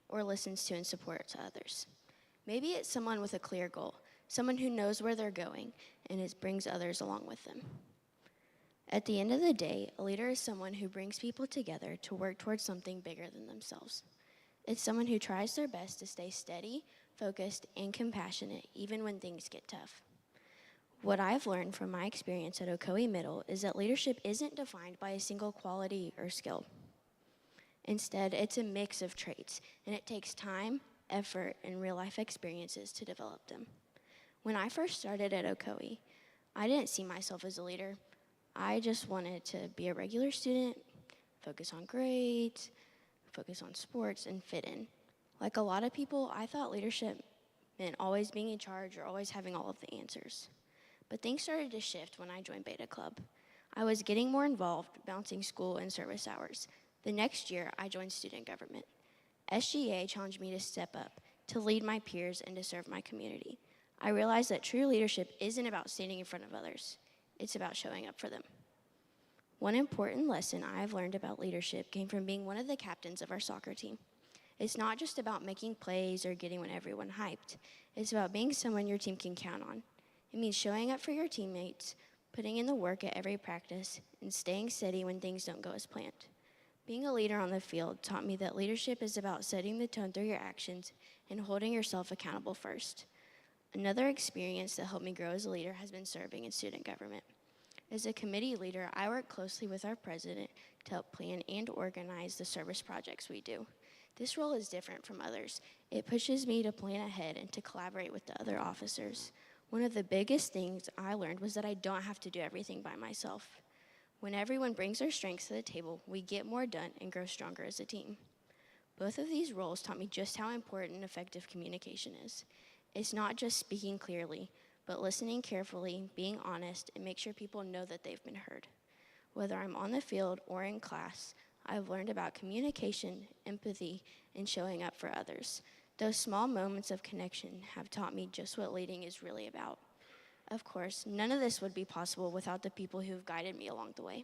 or listens to and supports others. Maybe it's someone with a clear goal, someone who knows where they're going and brings others along with them. At the end of the day, a leader is someone who brings people together to work towards something bigger than themselves. It's someone who tries their best to stay steady, focused, and compassionate even when things get tough. What I've learned from my experience at Ocoee Middle is that leadership isn't defined by a single quality or skill. Instead, it's a mix of traits, and it takes time, effort, and real-life experiences to develop them. When I first started at Ocoee, I didn't see myself as a leader. I just wanted to be a regular student, focus on grades, focus on sports, and fit in. Like a lot of people, I thought leadership meant always being in charge or always having all of the answers. But things started to shift when I joined Beta Club. I was getting more involved, balancing school and service hours. The next year, I joined student government. SGA challenged me to step up, to lead my peers, and to serve my community. I realized that true leadership isn't about standing in front of others. It's about showing up for them. One important lesson I've learned about leadership came from being one of the captains of our soccer team. It's not just about making plays or getting everyone hyped. It's about being someone your team can count on. It means showing up for your teammates, putting in the work at every practice, and staying steady when things don't go as planned. Being a leader on the field taught me that leadership is about setting the tone through your actions and holding yourself accountable first. Another experience that helped me grow as a leader has been serving in student government. As a committee leader, I work closely with our president to help plan and organize the service projects we do. This role is different from others. It pushes me to plan ahead and to collaborate with the other officers. One of the biggest things I learned was that I don't have to do everything by myself. When everyone brings their strengths to the table, we get more done and grow stronger as a team. Both of these roles taught me just how important effective communication is. It's not just speaking clearly, but listening carefully, being honest, and make sure people know that they've been heard. Whether I'm on the field or in class, I've learned about communication, empathy, and showing up for others. Those small moments of connection have taught me just what leading is really about. Of course, none of this would be possible without the people who have guided me along the way.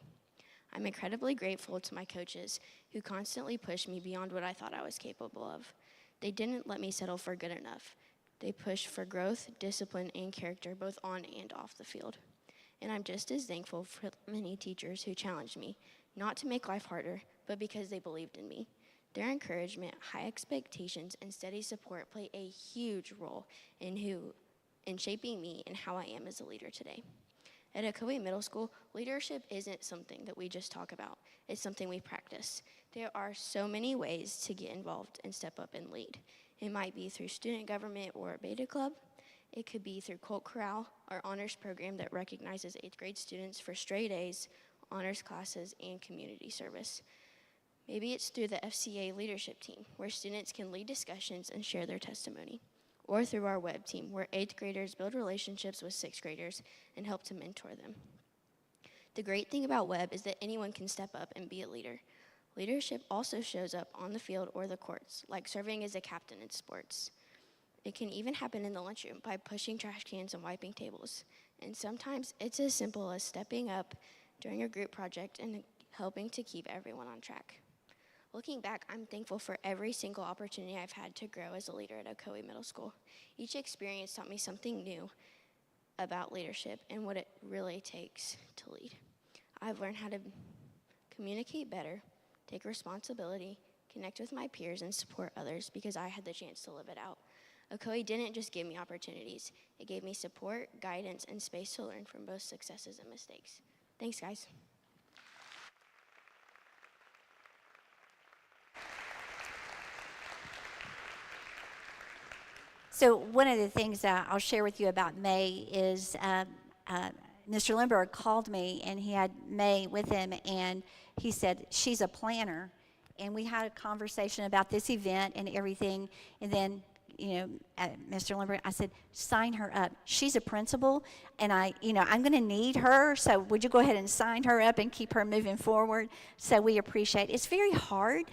I'm incredibly grateful to my coaches who constantly pushed me beyond what I thought I was capable of. They didn't let me settle for good enough. They pushed for growth, discipline, and character both on and off the field. And I'm just as thankful for many teachers who challenged me, not to make life harder, but because they believed in me. Their encouragement, high expectations, and steady support play a huge role in shaping me and how I am as a leader today. At Ocoee Middle School, leadership isn't something that we just talk about. It's something we practice. There are so many ways to get involved and step up and lead. It might be through student government or a beta club. It could be through Colt Corral, our honors program that recognizes 8th grade students for straight A's, honors classes, and community service. Maybe it's through the FCA leadership team, where students can lead discussions and share their testimony. Or through our web team, where 8th graders build relationships with 6th graders and help to mentor them. The great thing about web is that anyone can step up and be a leader. Leadership also shows up on the field or the courts, like serving as a captain in sports. It can even happen in the lunchroom by pushing trash cans and wiping tables. And sometimes it's as simple as stepping up during a group project and helping to keep everyone on track. Looking back, I'm thankful for every single opportunity I've had to grow as a leader at Ocoee Middle School. Each experience taught me something new about leadership and what it really takes to lead. I've learned how to communicate better, take responsibility, connect with my peers, and support others because I had the chance to live it out. Ocoee didn't just give me opportunities. It gave me support, guidance, and space to learn from both successes and mistakes. Thanks, guys. So one of the things that I'll share with you about May is Mr. Lindbergh called me, and he had May with him, and he said, she's a planner. And we had a conversation about this event and everything, and then Mr. Lindbergh, I said, sign her up. She's a principal, and I'm going to need her, so would you go ahead and sign her up and keep her moving forward? So we appreciate it. It's very hard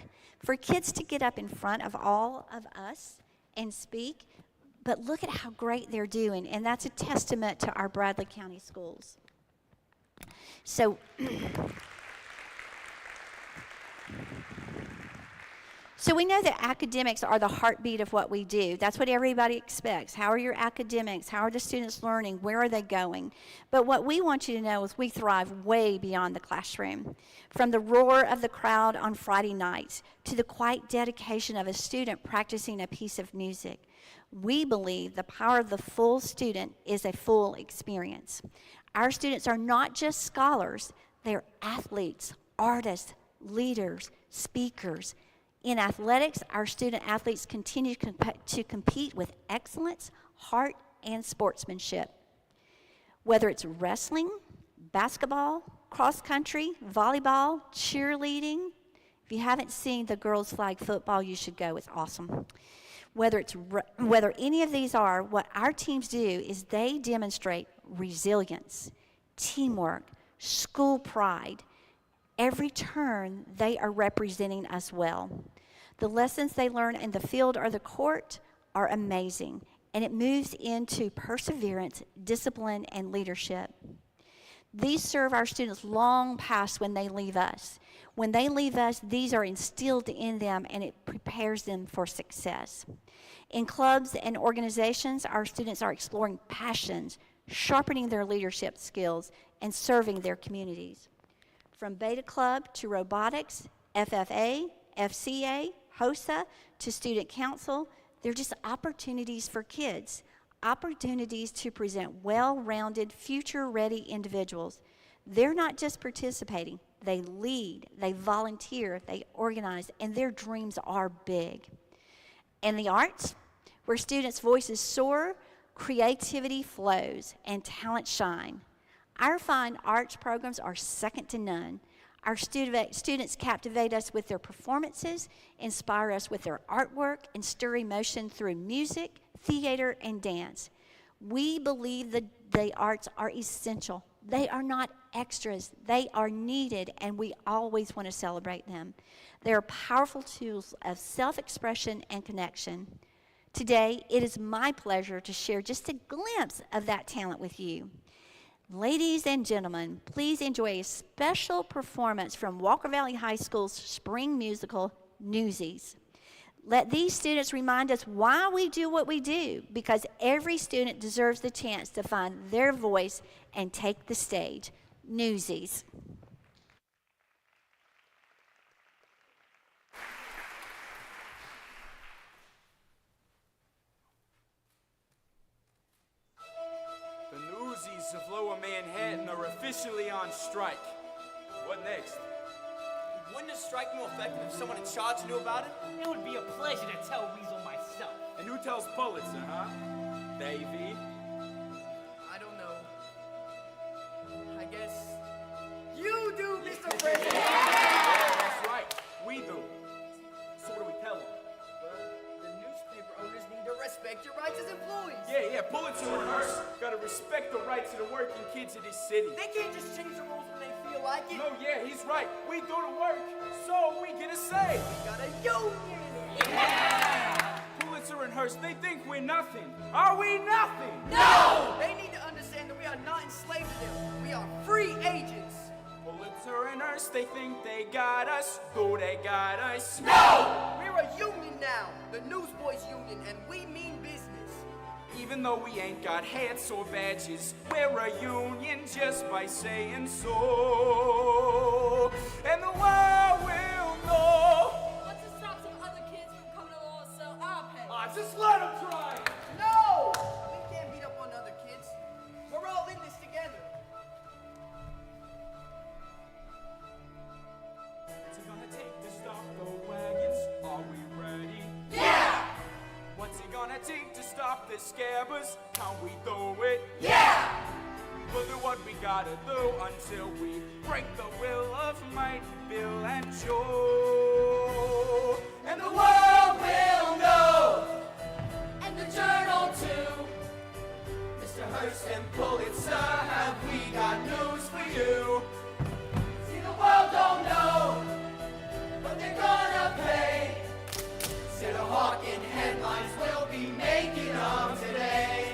for kids to get up in front of all of us and speak, but look at how great they're doing, and that's a testament to our Bradley County schools. So, so we know that academics are the heartbeat of what we do. That's what everybody expects. How are your academics? How are the students learning? Where are they going? But what we want you to know is we thrive way beyond the classroom. From the roar of the crowd on Friday nights to the quiet dedication of a student practicing a piece of music, we believe the power of the full student is a full experience. Our students are not just scholars, they're athletes, artists, leaders, speakers. In athletics, our student athletes continue to compete with excellence, heart, and sportsmanship. Whether it's wrestling, basketball, cross country, volleyball, cheerleading. If you haven't seen the girls' flag football, you should go. It's awesome. Whether any of these are, what our teams do is they demonstrate resilience, teamwork, school pride. Every turn, they are representing us well. The lessons they learn in the field or the court are amazing, and it moves into perseverance, discipline, and leadership. These serve our students long past when they leave us. When they leave us, these are instilled in them, and it prepares them for success. In clubs and organizations, our students are exploring passions, sharpening their leadership skills, and serving their communities. From Beta Club to robotics, FFA, FCA, HOSA, to student council, they're just opportunities for kids, opportunities to present well-rounded, future-ready individuals. They're not just participating, they lead, they volunteer, they organize, and their dreams are big. In the arts, where students' voices soar, creativity flows, and talent shine. Our fine arts programs are second to none. Our students captivate us with their performances, inspire us with their artwork, and stir emotion through music, theater, and dance. We believe that the arts are essential. They are not extras. They are needed, and we always want to celebrate them. They are powerful tools of self-expression and connection. Today, it is my pleasure to share just a glimpse of that talent with you. Ladies and gentlemen, please enjoy a special performance from Walker Valley High School's spring musical, Newsies. Let these students remind us why we do what we do, because every student deserves the chance to find their voice and take the stage. Newsies. The Newsies of Lower Manhattan are officially on strike. What next? Wouldn't a strike be more effective if someone in charge knew about it? It would be a pleasure to tell Weasel myself. And who tells Pulitzer, huh? Davey? I don't know. I guess you do, Mr. President! Yeah, that's right. We do. So what do we tell them? The newspaper owners need to respect your rights as employees. Yeah, Pulitzer and Hearst gotta respect the rights of the working kids of this city. They can't just change the rules when they feel like it. No, yeah, he's right. We do the work, so we get a say. We got a union! Yeah! Pulitzer and Hearst, they think we're nothing. Are we nothing? No! They need to understand that we are not enslaved to them. We are free agents. Pulitzer and Hearst, they think they got us. Do they got us? No! We're a union now, the Newsboys Union, and we mean business. Even though we ain't got hats or badges, we're a union just by saying so. And the world will know. What's to stop some other kids from coming along and sell our pets? Just let them try. No! We can't beat up on other kids. We're all in this together. What's it gonna take to stop the wagons? Are we ready? Yeah! What's it gonna take to stop the scabbers? Can we do it? Yeah! We'll do what we gotta do until we break the will of might, Bill and Joe. And the world will know. Hearst and Pulitzer, have we got news for you? See, the world don't know what they're gonna pay. Said a hawking headlines will be making them today.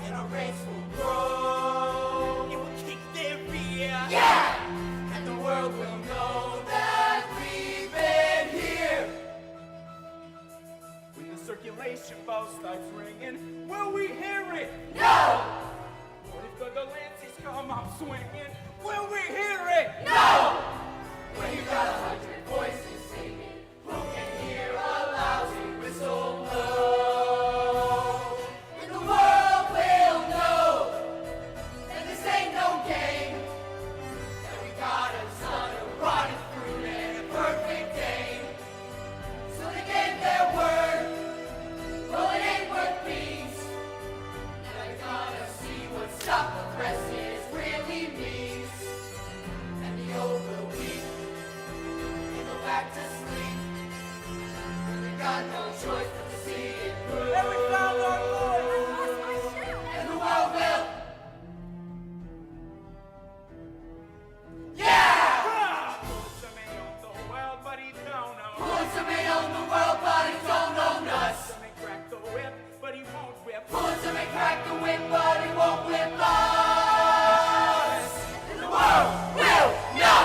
And our rates will grow. It will kick their rear. Yeah! And the world will know that we've been here. When the circulation bell starts ringing, will we hear it? No! What if the Delancey's come up swinging? Will we hear it? No! When you got 100 voices singing, who can hear a lousy whistle blow? And the world will know that this ain't no game. That we got a son of rotten fruit and a perfect aim. So they gave their word, well it ain't worth peace. Now they're gonna see what stop the presses really means. And the old will weep and go back to sleep. We got no choice but to see it through. And we found our voice. And the world will. Yeah! Pulitzer may own the world, but he don't know. Pulitzer may own the world, but he don't own us. Pulitzer may crack the whip, but he won't whip. Pulitzer may crack the whip, but he won't whip us. And the world will know.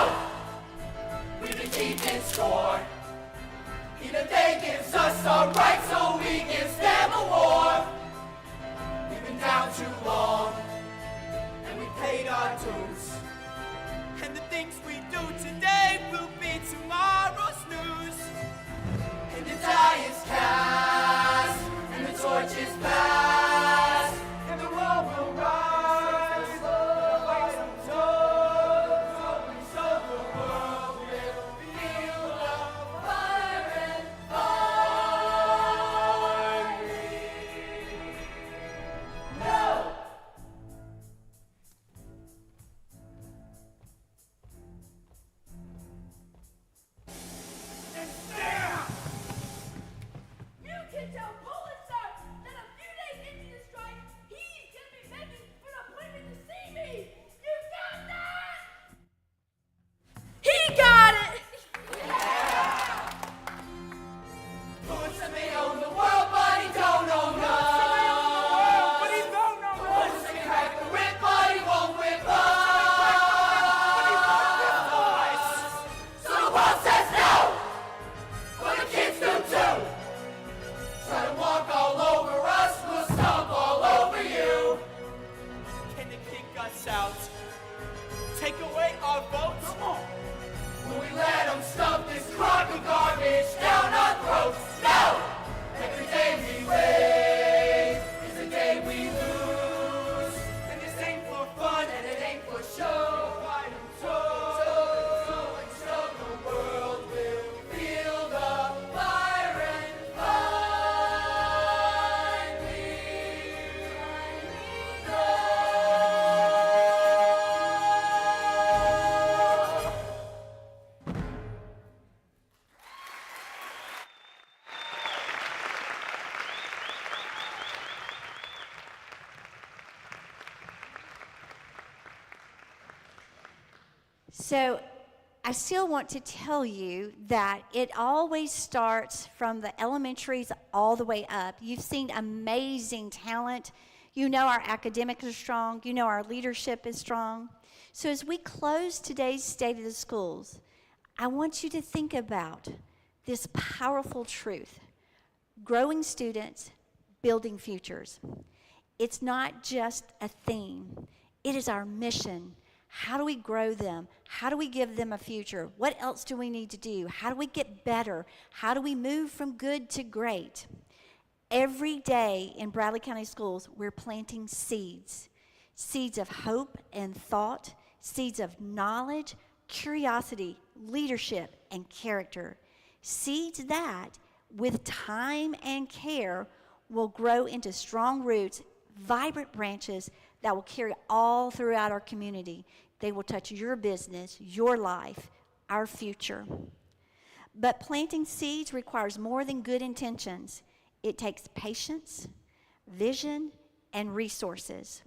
We've been keeping score. Either they gives us our rights, so we gives them a war. We've been down too long, and we paid our dues. And the things we do today will be tomorrow's news. And the die is cast, and the torch is passed, and the world will rise. Fight some toes, so the world will feel the fire and fire. No! You can tell Pulitzer that a few days into the strike, he's gonna be begging for the women to see me. You got that? He got it. Pulitzer may own the world, but he don't own us. But he don't know us. Pulitzer can crack the whip, but he won't whip us. So the world says no, but the kids do too. Try to walk all over us, we'll stomp all over you. Can they kick us out? Take away our votes? Will we let them stuff this crock of garbage down our throats? No! Every day we wait is the day we lose. And this ain't for fun and it ain't for show. Fight 'em toe, so the world will feel the fire and finally know. So I still want to tell you that it always starts from the elementaries all the way up. You've seen amazing talent. You know our academics are strong. You know our leadership is strong. So as we close today's State of the Schools, I want you to think about this powerful truth. Growing students, building futures. It's not just a theme. It is our mission. How do we grow them? How do we give them a future? What else do we need to do? How do we get better? How do we move from good to great? Every day in Bradley County Schools, we're planting seeds. Seeds of hope and thought, seeds of knowledge, curiosity, leadership, and character. Seeds that, with time and care, will grow into strong roots, vibrant branches that will carry all throughout our community. They will touch your business, your life, our future. But planting seeds requires more than good intentions. It takes patience, vision, and resources.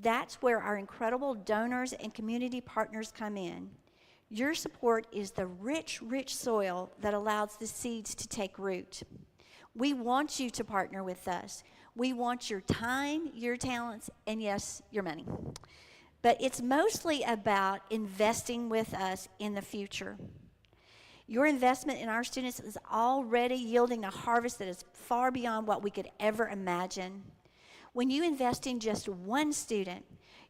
That's where our incredible donors and community partners come in. Your support is the rich, rich soil that allows the seeds to take root. We want you to partner with us. We want your time, your talents, and yes, your money. But it's mostly about investing with us in the future. Your investment in our students is already yielding a harvest that is far beyond what we could ever imagine. When you invest in just one student,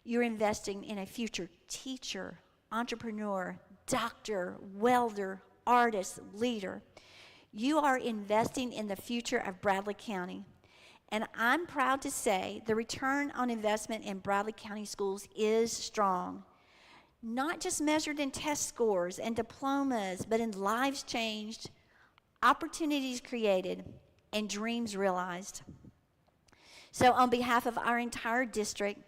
you're investing in a future teacher, entrepreneur, doctor, welder, artist, leader. You are investing in the future of Bradley County. And I'm proud to say the return on investment in Bradley County schools is strong. Not just measured in test scores and diplomas, but in lives changed, opportunities created, and dreams realized. So on behalf of our entire district,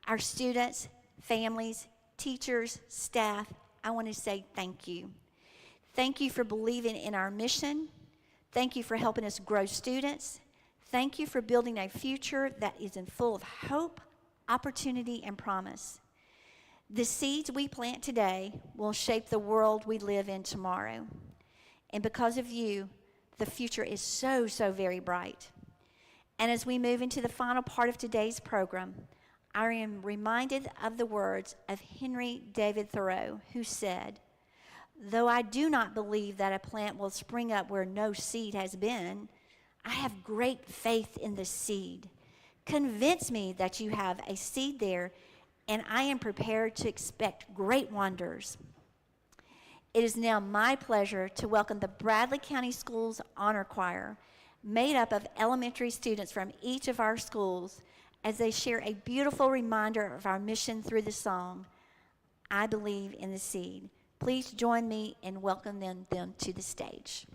our students, families, teachers, staff, I want to say thank you. Thank you for believing in our mission. Thank you for helping us grow students. Thank you for building a future that is full of hope, opportunity, and promise. The seeds we plant today will shape the world we live in tomorrow. And because of you, the future is so, so very bright. And as we move into the final part of today's program, I am reminded of the words of Henry David Thoreau, who said, "Though I do not believe that a plant will spring up where no seed has been, I have great faith in the seed. Convince me that you have a seed there, and I am prepared to expect great wonders." It is now my pleasure to welcome the Bradley County Schools Honor Choir, made up of elementary students from each of our schools, as they share a beautiful reminder of our mission through the song, "I Believe in the Seed." Please join me in welcoming them to the stage.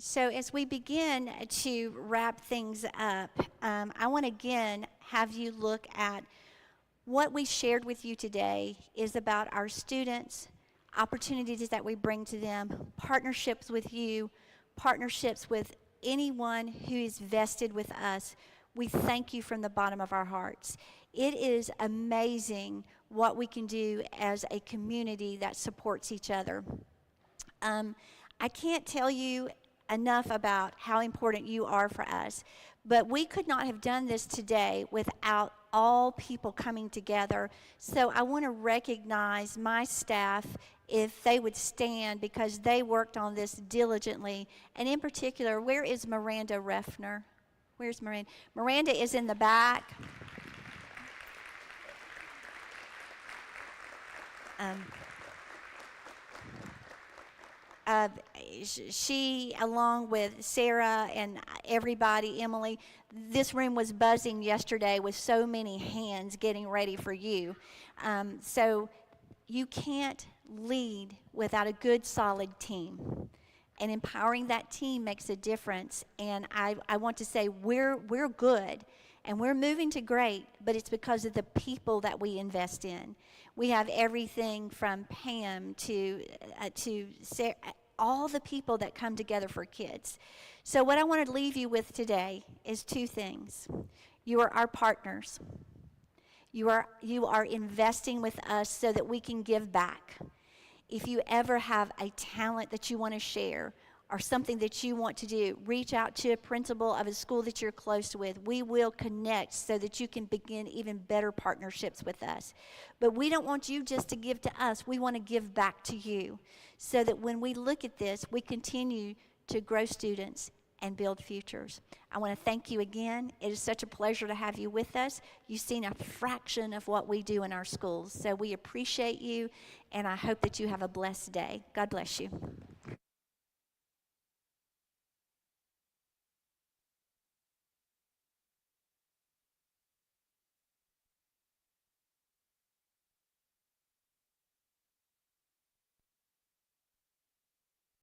So as we begin to wrap things up, I want to again have you look at what we shared with you today is about our students, opportunities that we bring to them, partnerships with you, partnerships with anyone who is vested with us. We thank you from the bottom of our hearts. It is amazing what we can do as a community that supports each other. I can't tell you enough about how important you are for us, but we could not have done this today without all people coming together. So I want to recognize my staff if they would stand, because they worked on this diligently. And in particular, where is Miranda Refner? Where's Miranda? Miranda is in the back. She, along with Sarah and everybody, Emily, this room was buzzing yesterday with so many hands getting ready for you. So you can't lead without a good, solid team. And empowering that team makes a difference. And I want to say we're good and we're moving to great, but it's because of the people that we invest in. We have everything from Pam to Sarah, all the people that come together for kids. So what I want to leave you with today is two things. You are our partners. You are investing with us so that we can give back. If you ever have a talent that you want to share or something that you want to do, reach out to a principal of a school that you're close with. We will connect so that you can begin even better partnerships with us. But we don't want you just to give to us. We want to give back to you so that when we look at this, we continue to grow students and build futures. I want to thank you again. It is such a pleasure to have you with us. You've seen a fraction of what we do in our schools. So we appreciate you, and I hope that you have a blessed day. God bless you.